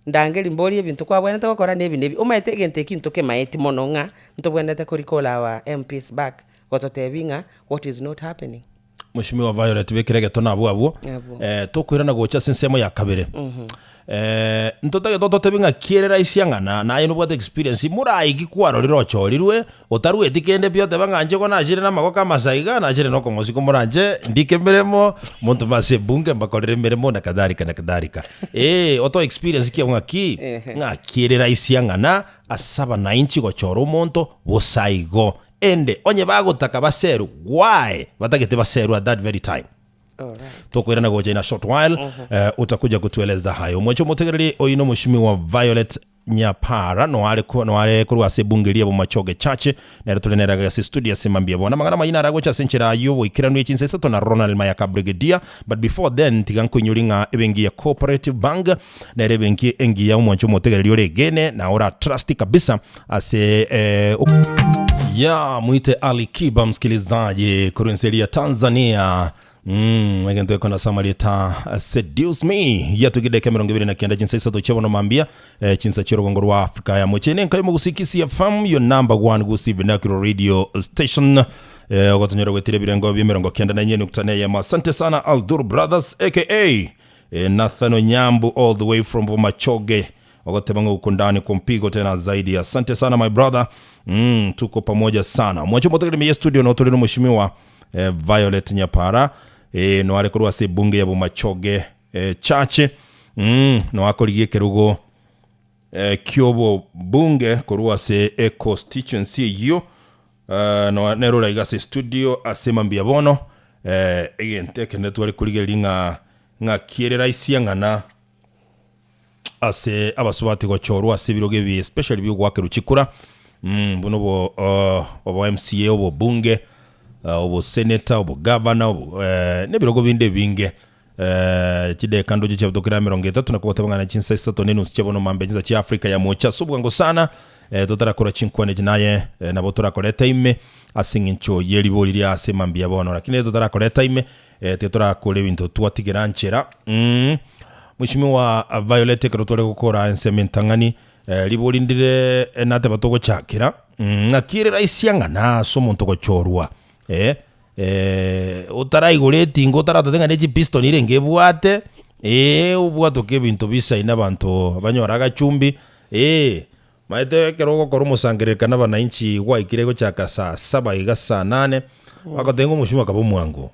ndangeli mboli ebintu kwabwenete gukora nebi umaite gente kintu ke maeti mononga ntobwenete kurikola wa MPs back gototebinga what is not happening. Mushimiwa Violet bekirege tona abo tukwirana gocha sensemo ya kabere ntotage tototebinga kierera isiangana na yino bwate experience murai gikwaro rirocho lirwe otaru etikende byote banganje ko najire na magoka masaiga najire no kongosi ko muranje ndikemeremo muntu mase bunge mbakorere meremo na kadhalika oto experience kiya nga kierera isiangana asaba na inchi gochoro monto bosaigo ende onye bagotaka baseru why batagete baseru at that very time. Alright. Tukwirana goje na short while utakuja kutueleza hayo mwacho mutegereri oyino mushimiwa Violet Nyapara no ale kurwa sebungeria bo machoge chache na tuleneraga se studio semambia bona magana mayina aragocha senchera yobo ikiranu echinse to na Ronald Mayaka Brigadier but before then tiganko nyuringa ebengi ya cooperative bank na ebengi engi ya mwacho mutegereri oregene na ora trust kabisa ase ya muite Ali Kiba msikilizaji kurenselia Tanzania Mwegento yako na samarita Seduce Me Yatugide mirongo ibiri na kenda jinsa isa tochewa no mambia Chinsa chiro gongoro wa Afrika ya mochene Nkayo mugusikisi FM Your number one gusi vernacular radio station Wakatonyero wetire birengo mirongo kenda na nye nuktane ya masante sana Aldur Brothers aka Nathano Nyambu all the way from Machoge Wakatebanga ukundani kumpigo tena zaidi asante sana my brother tuko pamoja sana Mwacho motakiri miye studio na utolino mshimiwa Violet Nyapara no ale kurwa se bunge ya Machoge chache no akoligie kerugo kyobo bunge kurwa se constituency yo no nero laiga se studio asema mbia bono egente kende ale kulige linga nga kierera isiangana ase abasubati go chorwa se biroge bi especially bi gwake ruchikura buno obo MCA obo bunge obo senator obo governor obo nebirogo binde binge chideka ndoje chabutokera 30 nakubota bangana chinsa 3 nenusu chabono mambe nza chi Africa ya mocha subwango sana totarakora chinkwane naye nabo turakoreta ime asingincho yeriboli lya semambia bono lakini totarakoreta ime tetorakore bintu twatigeranchera Mheshimiwa Violet Kerotole gukora ensementangani libolindire nate batogo chakira ngakire raisianga na so muntu gochorwa utaraigureti ngo taratenga nechi piston ile ngebwate ubwato ke bintu bisaina bantu banyoraga chumbi maete kerogo koromo sangereka na bananchi waikire go chaka saa 7 iga saa 8 wakatengo mushima kabo mwango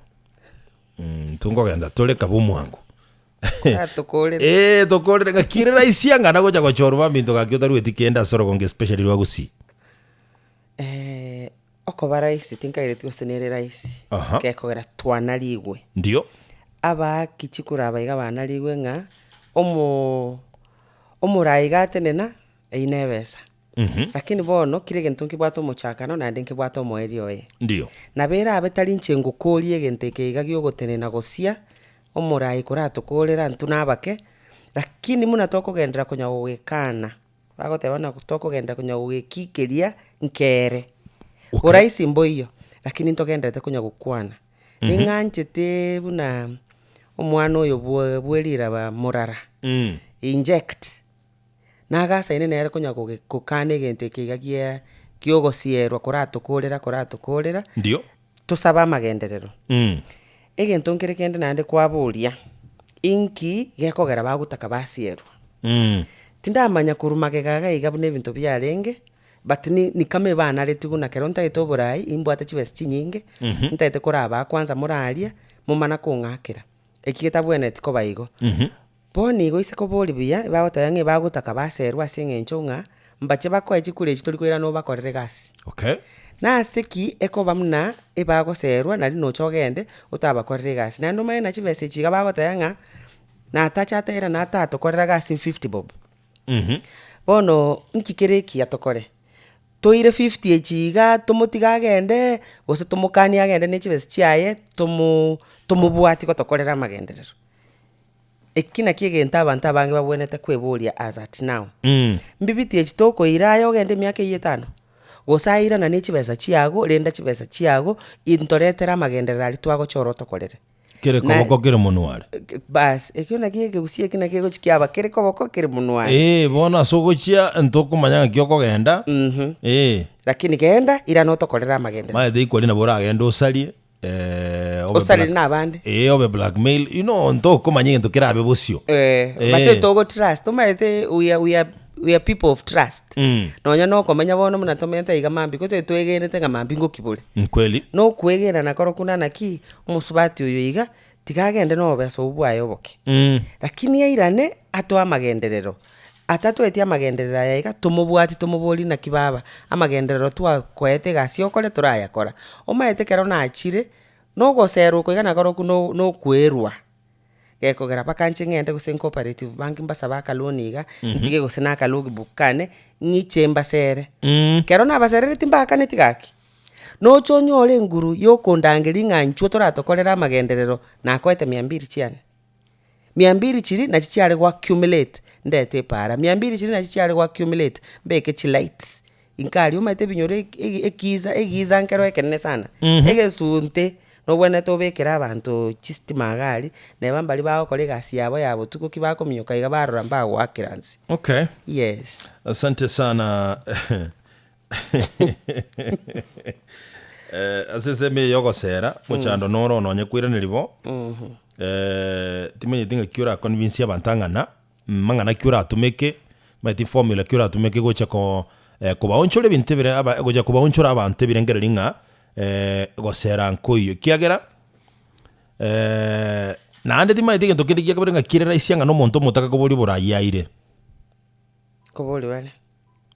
tungo genda tole kabo mwango tokore ngakire raisianga na gocha gochorwa bintu gakyo rweti kenda soro konge especially rwagusi okoba raisi tinkaire tiosenere raisi kekogera twanarigwe ndio aba kichikura abaiga banarigwe nga omuraiga tenena einebesa lakini bono kire gento nkibwato mochakano na ndinke bwato moeri oye ndio na bera abetali nchengo korie genteke igagio gotenena gosia omurai kuratukurira ntunabake lakini muna tokugendera kunya gugikana bagotebana tokugendera kunya gugikikeria nkere uraisi mboyo lakini ntogendete kunya gukwana ninganchete buna omwana oyo bwerira ba murara inject nagasa ine nere kunya gukane gente kigagia kiogosierwa kuratukurira ndio tusaba magenderero egento nkere kende nande kwaburia inki gekogera bagutaka basierwa tindamanya kurumage gaga igabu nebintu byarenge but ni kame bana letiguna keronta etoborai imbwate chibesi nyinge ntaite kuraba kwanza muraria mumana kungakira ekigeta bwene tiko baigo boni go iseko boli bia bagotanga bagutaka baserwa singenchonga mbache bakoechi kure chitoli kwira no bakorere gasi na seki eko bamuna ebagoserwa nari no chogende utabakorere gasi nando mai na chibese chiga bagotanga na atachatera na atatokorera gasi 50 bob bono nkikireki atokore toire 50 echiga tumutigagende gose tumukani agende ne chibese chiaye tumubwati gotokorera magenderero ekina kigenta abantu abange babwenete kweburia as at now mbibiti echitoko irayo gende miaka 5 gosaira na nechibesa chiago renda chibesa chiago intoretera magenderero ali twagochoro tokorere kere koboko kere munware bas ekiona kige gusie kina kige chikiaba kere koboko kere munware bona sogochia ntoko manyanga kyoko genda lakini genda ira no tokorera magenderero maede ikoli na bora agenda osalie osali na bande obe blackmail ntoko manyanga ntokirabe bosio bate togo trust tomaete we are people of trust nonya no komenya bono muna tomenta iga mambi ko twegenete nga mambi ngokibule kweli no kwegera nakoro kuna naki umusubati uyo iga tikagende no beso ubwayo boke lakini yairane atwa magenderero atatu etia magenderero yaiga tumubwati tumuboli na kibaba amagenderero twa kwete gasi okole turaya kora omaete kero na achire no gosero ko iga nakoro kuno no kwerwa gekogera pakanche ngende gose cooperative bank mbasa bakaloniga ntige gose na kalogi bukane ngichemba sere kero na basere timbaka netigaki no chonyole nguru yokondangeri nganchu toratokorera magenderero na koete 200 chiane 200 chiri na chichare gwa accumulate ndete para 200 chiri na chichare gwa accumulate mbeke chilights inkari umaite binyore egiza nkero ekene sana egesunte no bwene tobekera abantu chistima gari neba mbali bawo kole gasi yabo tuko kibako minyoka iga barora mbago akiransi yes asante sana aseseme yogosera muchando noro nonye kwiraniribo timenye tinga kiura convince abantangana mangana kiura atumeke mati formula kiura atumeke gocha ko baonchore bintebere aba gocha ko baonchora abantu birengere ringa gosera nkoyo kiagera nande timaite gento kirigia kabenga kirera isianga no monto mutaka ko boli burayaire ko boli wale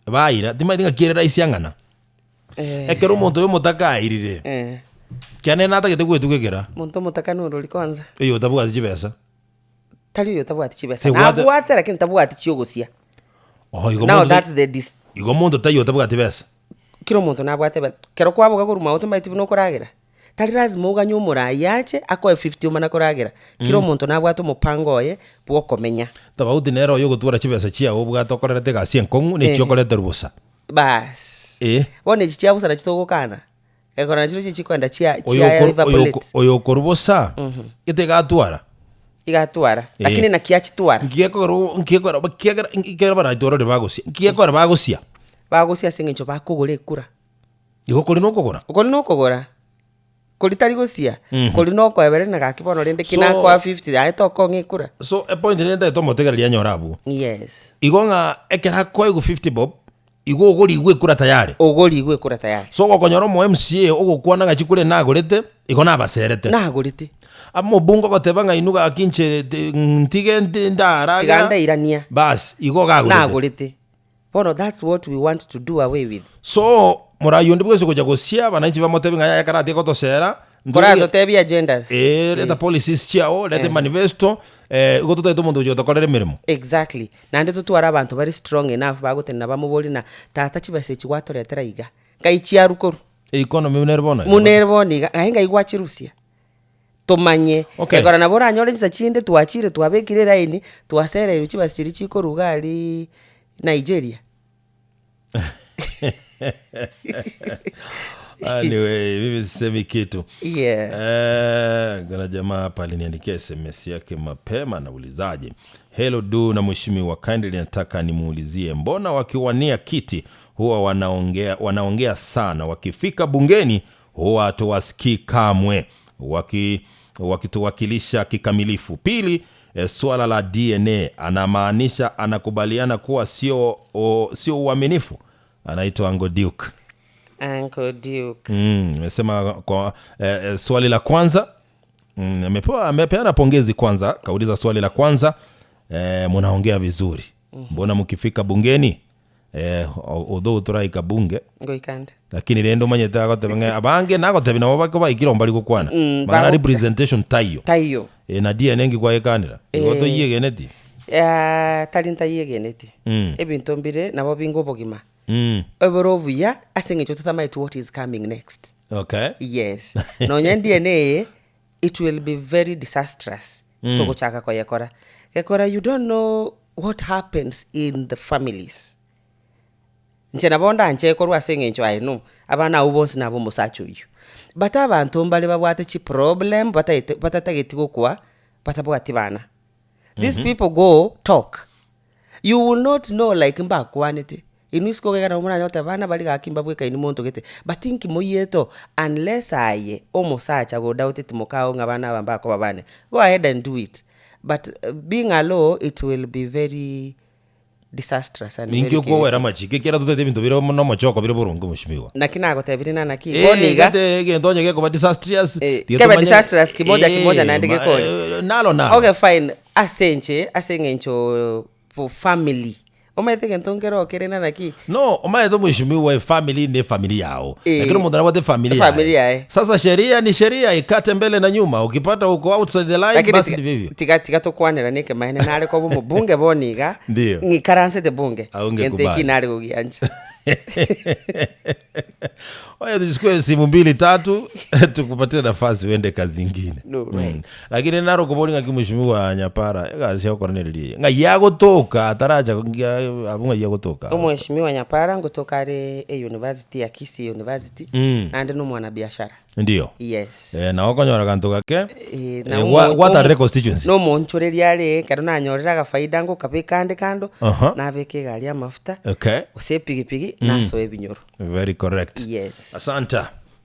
baira timaite kirera isianga na ekero monto yo mutaka airire kiane nata gete gwetugekera monto mutaka no roli kwanza iyo tabuga chibesa tali yo tabuga chibesa na bwate lakini tabuga chiyogosia igo now that's the igo monto tayo tabuga chibesa kiro muntu nabwate kero kwaboga kuruma utumbaiti bino kuragira tari lazima uganye umurai yache akoe 50 umana kuragira kiro muntu nabwate umupango ye bwo komenya tabauti nero yo gutwara kibesa chia ubwato korete gasi enkongu ne cyo korete rubusa bas bone chicha busa na kitogokana ekora chiro chikwenda chia oyo korubusa itegatwara igatwara lakini na kiachitwara ngiyekora bara itoro bagosia ngiyekora bagosia singecho bakugure kura igo kuri nokogora kuri tari gosia kuri noko ebere na gakibono rende kina kwa 50 aito kongikura so a point rende to motegereria nyorabu yes igonga ekera ko igo 50 bob igo ogori igwe kura tayari so gokonyoro mo MCA ogokwana gachikure nagorete igo nabaserete amo bungo gotebanga inuga akinche ntige ndara tiganda irania bas igo gagorete nagorete bono that's what we want to do away with so morayo ndibwese kuja gosia bananchi bamotebinga ya karate gotosera Korado tebi agendas. Leta policies chiao, leta manifesto, igo tuta mundu jo tokorere mirimo. Exactly. Nande tutwara abantu bari strong enough bagotena bamuboli na tata chibase chigwatoretera iga. Kaichia rukuru. Economy munerbona. Munerboni gahinga igwachirusia. Tumanye. Ekora nabora anyole nsa chinde tuachire tuabekire raini tuasera iruchi basiri chiko rugali Nigeria. Anyway, mimi sisemi kitu. Gana jamaa hapa aliniandikia SMS yake mapema na ulizaje. Hello du na mheshimiwa kindly nataka nimuulizie mbona wakiwania kiti huwa wanaongea sana, wakifika bungeni huwa hatuwasikii kamwe wakituwakilisha kikamilifu. Pili, swala la DNA anamaanisha anakubaliana kuwa sio uaminifu. Anaitwa Ango Duke. Uncle Duke. Sema kwa swali la kwanza amepeana pongezi kwanza, kauliza swali la kwanza mnaongea vizuri. Mbona mkifika bungeni although turaika bunge ngoikande lakini rendo manyeta gotebenga abange nagotebina babako baikiro mbali gukwana mana representation tayo na DNA ngi kwa ekanira igoto yigeneti talinta yigeneti ebintu mbire nabo bingo bogima Obuya asengecho tutamaite what is coming next. Okay. Yes. No DNA it will be very disastrous. Toko chaka kwa yakora. Yakora you don't know what happens in the families. Nchena bonda nche korwa asengecho I know. Abana ubonsi nabo musacho yu. But abantu mbale babwate chi problem batatagetigo kwa batabwati bana. These people go talk. You will not know like mbakwanete. Inusko gana umana yote bana bali gakimba bweka ini muntu gete batinki moyeto unless aye omusacha go doubt timokao ngabana bambako babane go ahead and do it but being alone it will be very disastrous and mingi ko wera machike kera tutete bintu biro no mochoko biro burungu mushimiwa nakina gotebirina naki boniga gete ndonye ke ko disastrous keba disastrous kimoja na ndike ko nalo okay fine asengencho for family Omaete ntongero kerena naki. No, omaete mheshimiwa family ni familia yao. Lakini mundu anawote familia. Sasa sheria ni sheria ikate mbele na nyuma. Ukipata uko outside the line basi ni vivyo. Tika tokwanira nike mahene nale kwa mu bunge boniga. Ndio. Ngikaranse de bunge. Ente kinale kugianja. Oya tuchukue simu 2-3 tukupatie nafasi uende kazi nyingine. No, right. Lakini naro kubolinga kimheshimiwa Nyapara gazi ya Cornelia. Ngayago toka ataraja abunga yago toka. Mheshimiwa Nyapara ngotoka ari university ya Kisii University ande no mwana biashara. Ndio. Yes. Na okonyora kanto gake. What are constituency? No monchoreria ari karona nyorera ga faida ngo kapekande kando na beke gali ya mafuta. Okay. Usepigipigi na so ebinyoro. Very correct. Yes. Asante.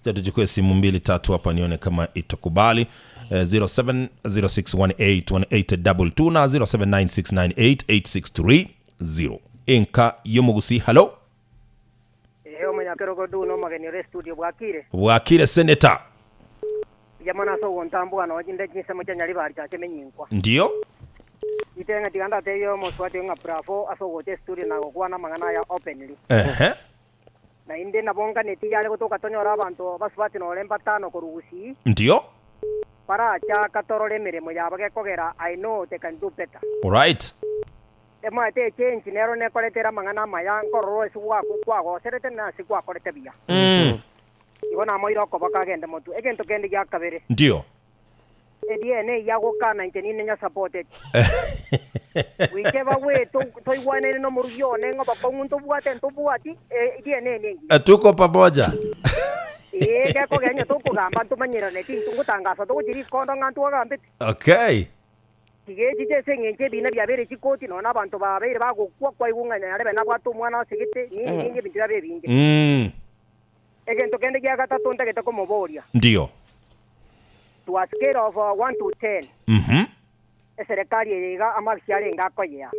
Tujikwe simu 2-3 hapa nione kama itakubali. 0706181822 na 0796988630. Inka Yomugusi, hello. Manyakero do no mageni studio Bwakire senator. Yamana so wontambu ano jinde jinse mujanyali bari chache menyinkwa. Ndio. Itenga tiganda teyo moswati nga bravo aso wote studio na gokwana mangana ya openly. Na inde nabonga neti yale kutoka tonyora abantu baswati no lemba tano korugusi. Ndio. Para cha katorole mirimo yabage kogera I know they can do better. All right. emate change nero ne koletera mangana maya ngororo esigwa kwago serete na sigwa kolete bia ibona moiro ko bakagenda mutu egento kende ya kabere ndio ediene yago kana intenine nya supported wikeba we toiwane no muruyone ngoba kongunto buate ntobuati ediene ne tuko pamoja keko genya tukugamba ntumanyirane tingutangaza tukujiri kondo ngantu wagambe okay kigejije sengenje bina byabere chikoti nona abantu babere bagukwa kwa igunganya arebe nabwatu mwana sigite ningi bitira bebinge egento kende gya gatatu ndageta ko muboria ndio to a scale of 1 to 10 serikali iriga amabiare ngakoya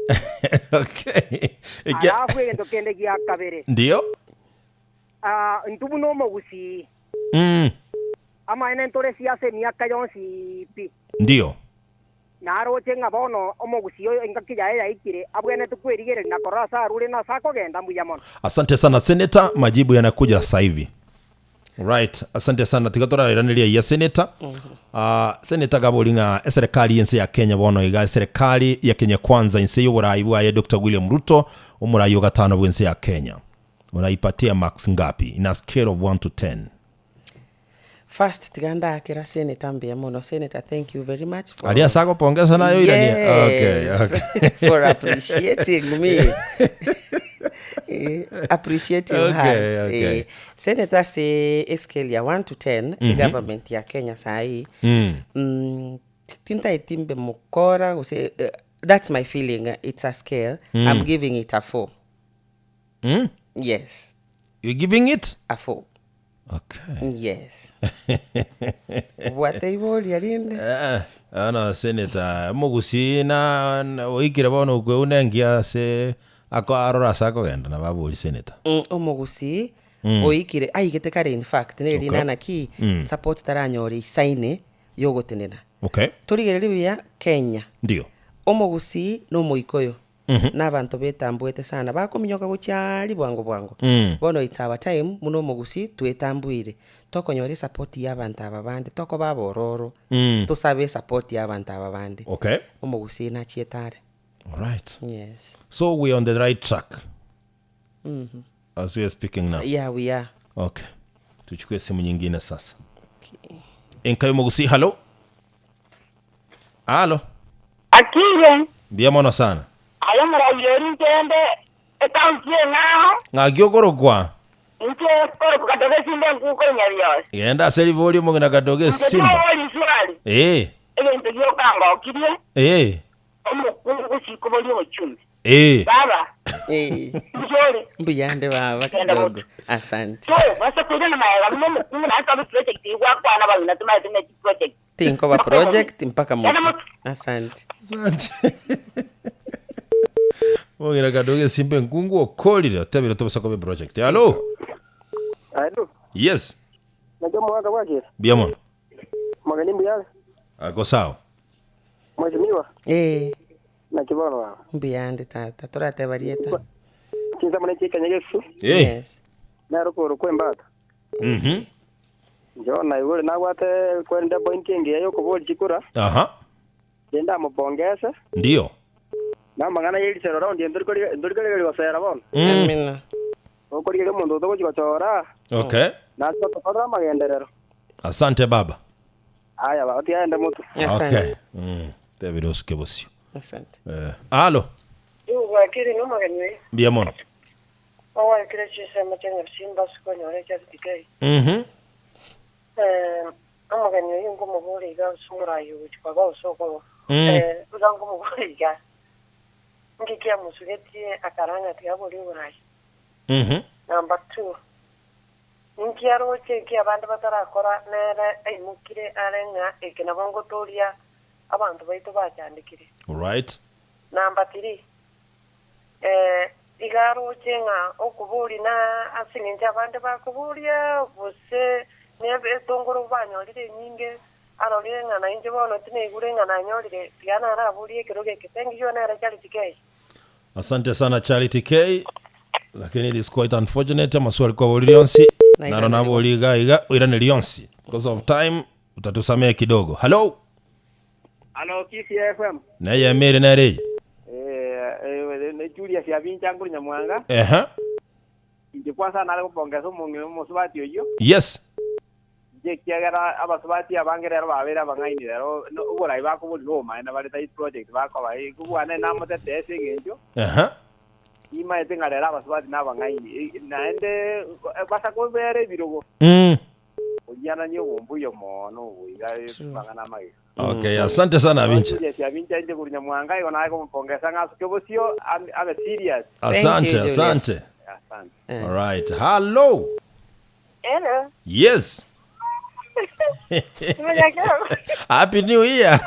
okay alafu egento kende gya kabere ndio ntubu no mogusi ama ene ntore siasa miaka yonsi pi ndio naro chenga bono omogusi yo ingakija ya ikire abwene tukwirigere na korasa rule na sako genda mbuyamono. Asante sana Senator, majibu yanakuja sasa hivi. Right, asante sana tigatora iraniria ya Senator. Senator gabolinga serikali yense ya Kenya bono iga serikali ya Kenya kwanza yense y'uburayi bwa Dr. William Ruto umurayi wa gatano bwense ya Kenya. Unaipatia max ngapi in a scale of 1 to 10? First tiganda akira Senator mbia mono. Senator, thank you very much for Alia sako pongeza nayo irani. Okay. For appreciating me. Appreciate your heart. Okay. Senator say scale ya 1 to 10 government ya Kenya sahi. Tinta itimbe mukora say that's my feeling. It's a scale. I'm giving it a 4. Yes. You're giving it a 4. Okay. Yes. What they will yarinde. Ana Senator mugusi na oikire bono kwe unengia se ako arora sako genda na babuli Senator. Omugusi oikire aigete kare in fact ne rina na ki support taranyore isaine yogotenena. Okay. Turigere ya Kenya. Ndio. Omugusi no moikoyo. N'abantu betambwete sana bakominyoka gucyari bwango bono it's our time muno mugusi twetambwire tokonyore support y'abantu ababande toko babororo tusabe support y'abantu ababande. Okay. Omugusi na chietare. All right. Yes. So we on the right track. As we are speaking now. Yeah, we are. Okay. Tuchukue simu nyingine sasa. Okay. Enkayo mugusi, hello? Hello? Akire. Biamono sana. Ayo murayori tende ekantie naho. Ngagyo kwa. Nke koro kadoge simbe nkuko nyabiyo. Yenda seli volume ngina kadoge simba. Ege ntegyo kanga okirie. Omukungu sikoboli ochumi. Baba. Njole. Mbuyande baba kidogo. Asante. So, basa kujana maya muno mukungu na sabu project igwa kwa na bana tumaye tena project. Tinko ba project mpaka moto. Asante. Mugina kadoge simbe nkungu okolira tabira tobasa ko project. Hello? Hello. Yes. Ndio mwanga wake. Biamon. Magani mbiyale. Ako sawa. Mwajimiwa. Na kibono wa. Mbiyande tata turate barieta. Kinza mwana chika nyegesu. Yes. Na roko kwembata. Njo na yule na wate kwenda point ngi yayo ko chikura. Yenda mubongeza. Ndio. Na mangana yeli sero round ndurikole wasera bon. Amina. Okorire mundu to kuchora. Okay. Na to kodra magenderero. Asante baba. Aya ba oti aenda mutu. Okay. Tabiro skebosio. Asante. Allo. Yuwa kiri no magani. Biamon. Owa kire chise machanga simba siko nyore cha tikai. Amagani yungu muguri ga sumura yu chikwa soko. Uzangu muguri ga. Ngikia musugeti akaranga tiaboli urai. Number 2. Ngikia roche kia bandu batarakora nere aimukire arenga ekena bongo toria abantu baitu bacandikire. All right. Number 3. Igaro chenga okubuli na asinginja bandu bakubulia bose nebe tongoro banyolire nyinge arolire ngana inje bono tinegure ngana nyolire tiana arabulie kiroge kitengi yo na Charity K. Asante sana Charity K. Lakini it is quite unfortunate maswali kwa Olionsi na na boliga iga irane Lionsi because of time utatusamea kidogo. Hello? Hello Kisi FM. Na ya mere na rei. ne Julia Siabincha nguri Nyamwanga. Nje kwanza nale kupongeza musubati oyo. Yes. Je kiagara abasubati abangerero babera bangaini rero ubora ibako buloma ina bali tai project bako bayi kubwane namote tese genjo. Ima etengarera abasubati nabangaini naende basa kubere birogo. Ujana nyo bombuyo mono uigaye bangana magi. Okay, asante sana Vincha. Vincha nje kuri Nyamwanga iko naye kumpongeza ngaso kebosio abe serious. Asante. All right. Hello. Hello. Yes. Happy New Year.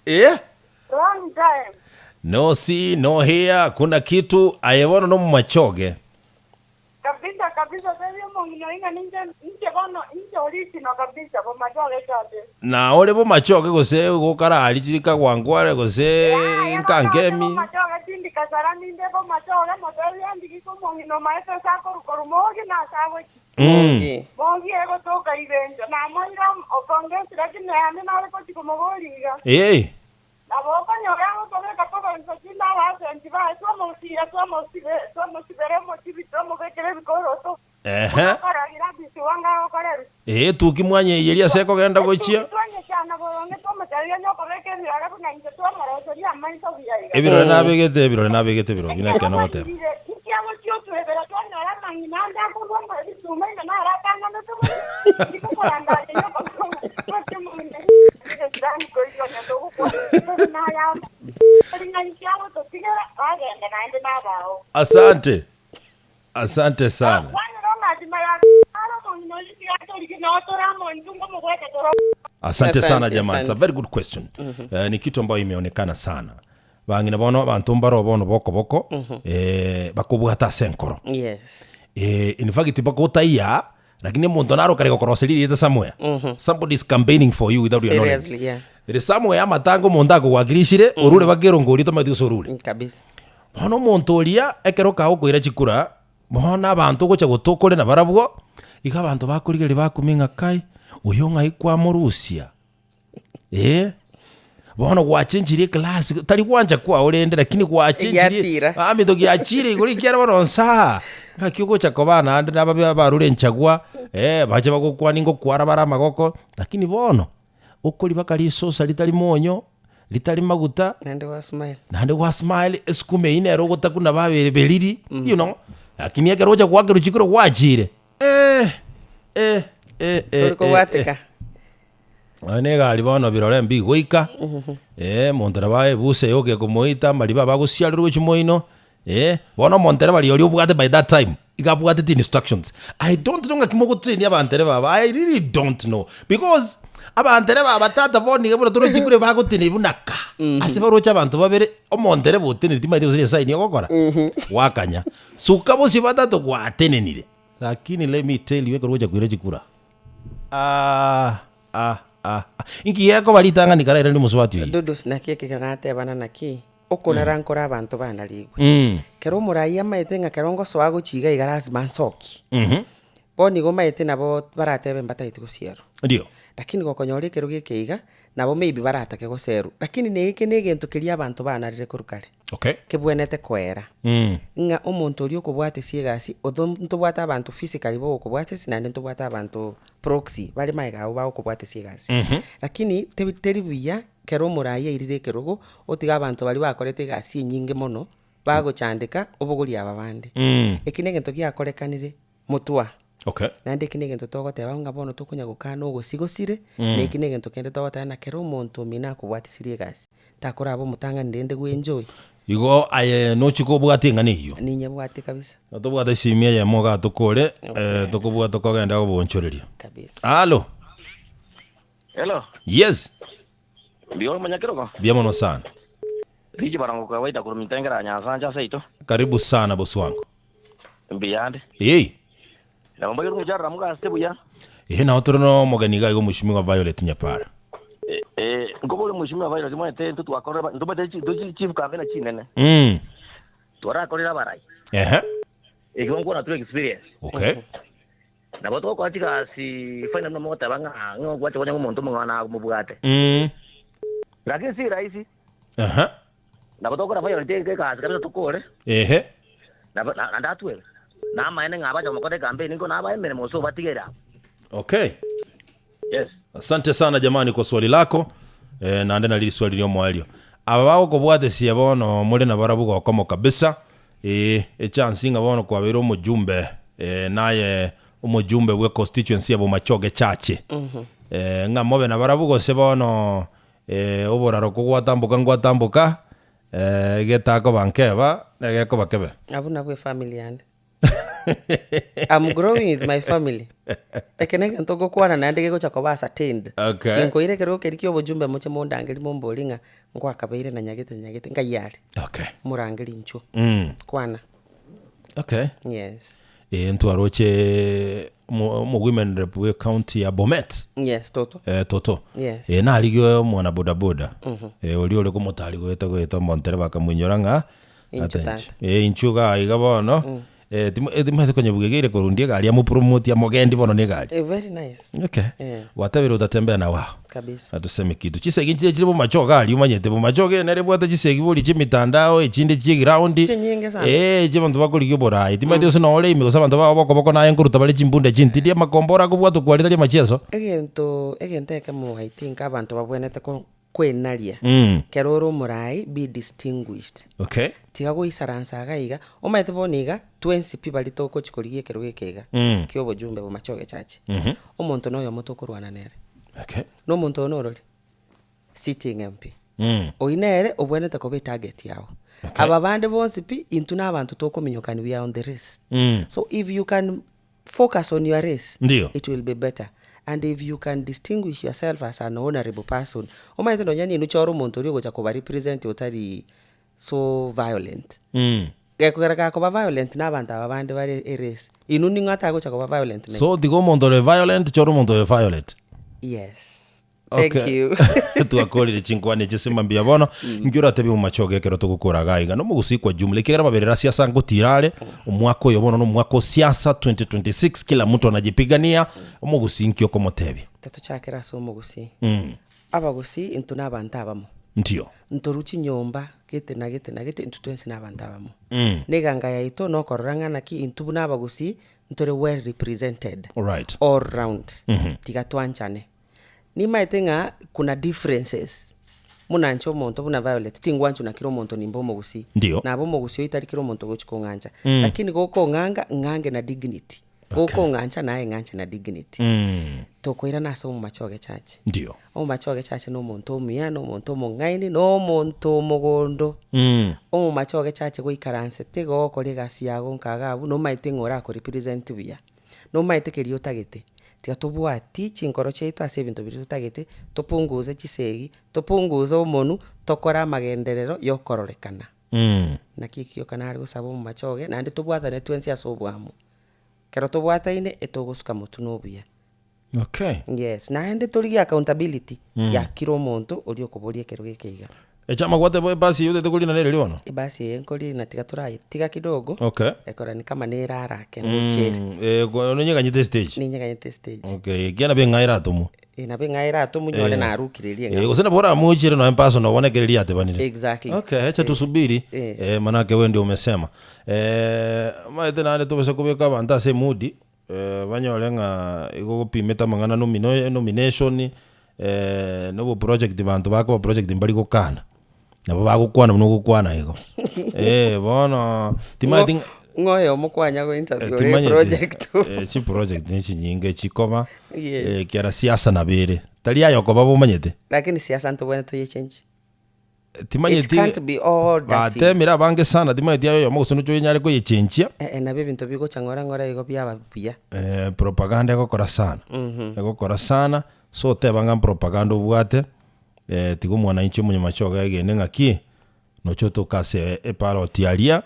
Yeah. Long time. No see, no hear. Kuna kitu ayewona no machoge. Kabisa sasa mongino inga nje bono nje original kabisa bo machoge tate. Na ole bo machoge gose gukara alijika gwangware gose nkangemi. Machoge tindi kasara ninde bo machoge motari andiki ko mongino maestro sako korumogi na sawe. Mongi ego toka ibenja na monga opongezi lakini ame na ko tikomogoliga. Abo kanyoga ko beka poko nsakina base antiba somos kekere bikoro to. Tukimwanye yeria seko genda gochia. Ebiro nabegete biro binake no gote. Asante sana. Asante sana jamani. It's a very good question. Ni kitu ambayo imeonekana sana. Bangina bono abantu mbaro bono boko bakubwata senkoro. Yes. In fact bako taiya lakini muntu naro kare gukoroseriri ita somewhere. Somebody is campaigning for you without your knowledge. Seriously, yeah. There is somewhere amatango mondako gwagirishire urure bagero ngori to matu sorure. Kabisa. Bono muntu oria ekero kawo kwira chikura bona abantu gocha gutokore na barabwo iga abantu bakurigeri bakuminga kai uyo ngai kwa murusia bona gwachenjire class tari kwanja kwa urende lakini gwachenjire amido gyachire iguri kyara bononsa ngakiugo chako bana ande nababe barure nchagwa baje bagokwa ningo kwara bara magoko lakini bono ukuri bakari sosa litali monyo litali maguta nande wa smile eskume ine ero gotakuna babere beliri you know lakini yake roja kwake ruchikiro wajire turiko watika anega ali bono birore mbi goika montera bae buse yoke kumoita mali baba gusialirwe chimoino bono montera bali oli obwate by that time igabwate the instructions. I don't know ngakimogo tsini abantere baba. I really don't know because abantere baba tata boni gebura turo chikure bagutini bunaka asibaro chabantu babere omontere butini timaite usire sign yokora wakanya sukabo sibata gwatenenire lakini let me tell you ekoroja kwira chikura inki yako balitanga nikara ndi musubati dudu snakie kikanate bana naki okona rankora abantu bana ligwe kero muraiya maite nga kerongo swago chiga igaras mansoki boni go maite nabo baratebe mbataite guciero ndio lakini gokonyore kero gikeiga nabo maybe baratake guceru lakini neke negento kiria abantu bana rire kurukare okay kebwenete kwera nga omuntu ori okubwate siegasi othonto bwata abantu physically bo okubwate sinande nto bwata abantu proxy bali maiga abo ba okubwate siegasi lakini tebiteri buya kero muraiya irire kerogo otiga abantu bali bakorete gasi nyinge mono bagochandika obuguri ababande ekinegento giakorekanire mutwa okay nande kinegento togoteba nga bono tukunya gukana ogosigosire ne kinegento kende togotana na kero omuntu mina kubwate siegasi takora abo mutanga ndende gwenjoy igo aye no chiko bwate ngani hiyo ninye bwate kabisa to bwate simia ya moga tukore tukubwa tukogenda obonchoreria kabisa hello yes ndio manyakero biamono sana riji barango kwa waita kurumitengira nyasanja saito karibu sana bosi wangu mbiyande na mambo yuru mujara mga stebu ya na otorono moganiga igo mushimi wa Violet Nyapara ngobole mushimi wa Violet mwete ntutu akoreba ndobate chief kavena chinene twara akorera barai igongo na tu experience okay na boto ko atika si final no mota banga ngo kwacha kwanya umuntu mwana mubugate lakini si rahisi na gutokora violent ke kazi kabisa tukore na ndatwe na maene ngaba jamaa kwa campaign ngo na ba emere moso batigera. Okay, yes, asante sana jamani kwa swali lako. Na ndena lili swali lyo mwalio abao ko bwate sie bono muri na barabu ko komo kabisa chance nga bono kwa bero mujumbe naye umujumbe we constituency abo machoge chache nga mobe na barabu ko se bono oboraro ko gwatambuka getako bankeba negeko bakebe abuna bwe family and I'm growing with my family. Ekenega ntogo kwana na ndege gocha kwa attained. Okay. Inko ile kero kerikyo bujumbe muche mondangeli mombolinga ngwa kabaire na nyagete ngayari. Okay. Murangeli ncho. Kwana. Okay. Yes. Ntwaroche mo women rep we county ya Bomet. Yes, Toto. Toto. Yes. Na aligyo mwana bodaboda. Oli ko motali gweta montere bakamwinyoranga. Inchuga igabono. Timate kwenye bugegere kurundia gari ya mupromote ya mogendi bono ni gari. Very nice. Okay. Watabiro utatembea na wao. Kabisa. Atuseme kitu. Chisegi nchile chile bo machoga ali umanyete bo machoge nere bwata chisegi boli chimitandao echinde chiground. Chinyinge sana. Je bantu bakuri borai. Timate uso na ole imi kusaba bantu bako na yenkuru tabali chimbunde chintidia makombora ko bwatu kwalita ya machezo. Egente kama I think abantu babwenete ko kwenaria. Keroro murai be distinguished. Okay. Tiga go isaransa gaiga omaite boniga 20 people litoko chikorigie keruge kega kyo bojumbe bo machoge chachi omonto noyo motokorwana nere. Okay. No monto norori sitting MP oinere obwenete ko be target yao. Okay. Aba bande bonsi pi intuna abantu tokominyokani we are on the race. So if you can focus on your race, it will be better. And if you can distinguish yourself as an honorable person, omaite no nyani nuchoro monto rio gocha ko represent otari so violent. Gekwereka ko violent na abantu abande bari erase. Inuni ngata gocha ko violent. So digo monto le violent choro monto le violent. Yes. Thank you. Tuakolire chinkwane chesema mbia bono ngiora tebi mu machoge kero tugukura gaiga no mugusikwa jumla kigera maberera siasa ngotirare umwako yobono no mwako siasa 2026 kila mtu anajipigania umugusinkyo ko motebi tatuchakira so mugusi abagusi intuna abantu abamo ndio ntoruchi nyomba gete na gete intutwensi na abantu abamo neganga ya ito no kororangana ki intubu na abagusi ntore well represented all round tigatwanchane ni maitenga kuna differences munancho monto buna violet tingwanchu na kiro monto nimbo mogusi na abo mogusi itari kiro monto gochiko nganja lakini goko ngange na dignity goko nganja nae nganje na dignity tokoira naso mu machoge chachi ndio mu machoge chachi no monto mia no monto mongaini no monto mogondo mu machoge chachi goikaranse tego kori gasi yago nkagabu no maitengora ko represent bia no maitekerio tagete tiga tubwati chinkoro cheito ase ebinto biri tutagete tupunguze chisegi tupunguze omonu tokora magenderero yokororekana na kikyo kanari gusaba mu machoge nandi tubwatane twensi asobwamu kero tubwataine etogosuka mutu nobuya. Okay. Yes, na ende toligi accountability ya kiro monto oli okubolie kero gekeiga. Echama gwate boy basi yote tekulina nere liono. Basi enkoli na tiga turai tiga kidogo. Okay. Ekora ni kama nera rake ngocheri. Nonyega nyite stage. Ninyega nyite stage. Okay, kiana bengaira atumu. Na bengaira atumu nyole na arukiririe nga. Usena bora muchire no empaso no wone kereria ate banire. Exactly. Okay, acha tusubiri. Manake wewe ndio umesema. Maite na ande tubese kubeka banta se mudi. Banyolenga igogopimeta mangana nomination no project bantu bako project mbali gukana. Nabo bagukwana no gukwana igo. Bono timati ngoyo mukwanya go interview project. Chi project ni chinyinge chikoma. Kiara siasa na bere. Tali ayo ko babo manyete. Lakini siasa nto bwana to change. Timanyete. It can't be all that. Bate mira bange sana timanyete ayo mugusu no nyare ko yechenchia. Na bibinto bigo changora igo byaba bya. Propaganda ko kora sana. Ego kora sana. So te banga propaganda ubwate tigo mwana inchi munyamachoga egene ngaki no choto kase eparo tiaria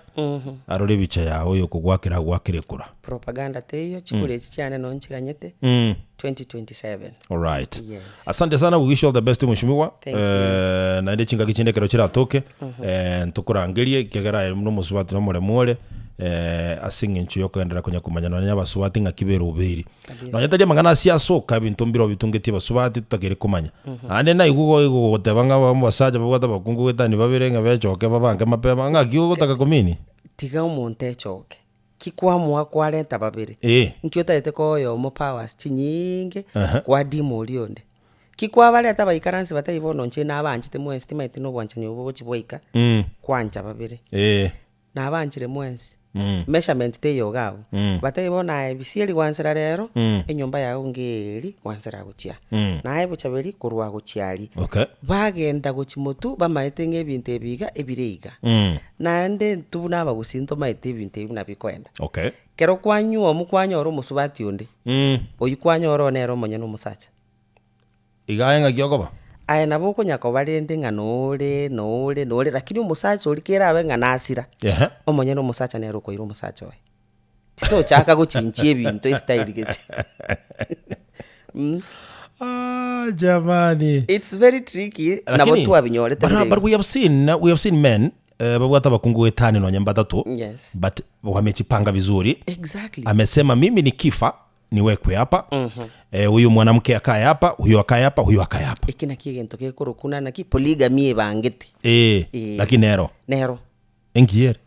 arore bicha yawo yokugwakira gwakirekura propaganda teyo chikure chichane no nchiganyete 2027. All right. Yes. Asante sana, we wish you all the best mheshimiwa. Na inde chinga kichinde kero chira toke ntukurangerie kegera no musubati no mole asinginchu yokwendera kunya kumanyana n'abasubati nga kibera ubiri nonyataje mangana siasoka bintu mbiro bitungetie basubati tutakire kumanya ande na igugo gutebanga bamusaja bagata bakungu gwetani babirenga bechoke babange mapema nga kigo gutaka kumini tiga umuntu echoke kikwamwa kwarenta babiri nkyo taite koyo mo powers chinyinge kwa dimu ulionde kikwa bale atabaikaransi batayibono nche nabanjite mu estimate no bwanchanye ubo chibwika kwanja babiri nabanjire mwensi measurement teyo gawo batayibona ebisieri wansera rero enyomba yawe ngeri wansera guchia naye buchaberi kurwa guchiali bagenda guchimotu bamaite ngebinte ebiga ebireiga nande tubuna bagusinto maite ebinte ebina bikwenda kero kwanyuo mukwanyoro musubati onde oyikwanyoro nero monye no musacha igayenga gyogoba aya nabo kunyako barende nga nole lakini umusacha ulikera abe nga nasira omonye no musacha nero koira umusacha we tito chaka guchinchie bintu style gete jamani it's very tricky na watu wabinyorete but we have seen men babwata bakungu etani no nyamba tatu but wamechipanga vizuri amesema mimi ni kifa niwekwe hapa huyu mwanamke akae hapa huyu akae hapa huyu akae hapa ikina kigento kekurukuna na kipoligamie bangeti lakini nero engiere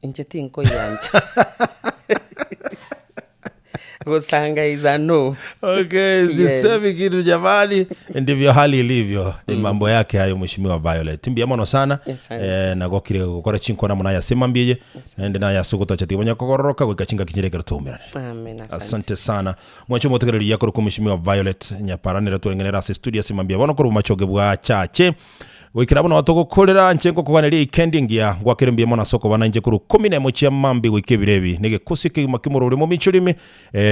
encheti nko yanja gusanga izano zisemi kitu jamani ndivyo hali ilivyo ni mambo yake hayo mheshimiwa Violet mbia mono sana na gokire gukora chinko na munaya semambije ende na yasukuta chatibonya kokoroka gwikachinga kinyerekera tumira asante sana mwacho motegereri yakoro ku mheshimiwa Violet nyaparanira turengenera studio semambia bono kuru machoge bwa chache wikirabona watogokorera nchengo kuganira ikendi ngia gwakirembye mona soko bana nje kuru 11 chia mambi wikibirebi nige kusiki makimuro uri mu michurimi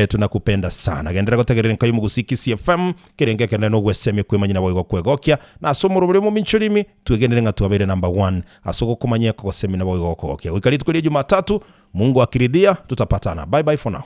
tunakupenda sana gendera gotegerera nkayo mugusiki CFM kirenge kenda no gweseme kwemanyina boyo kwegokya na somuro uri mu michurimi tugendere nga tuabere number 1 asoko kumanyeka ko semina boyo gokokya wikali tukuri Jumatatu Mungu akiridhia tutapatana bye bye for now.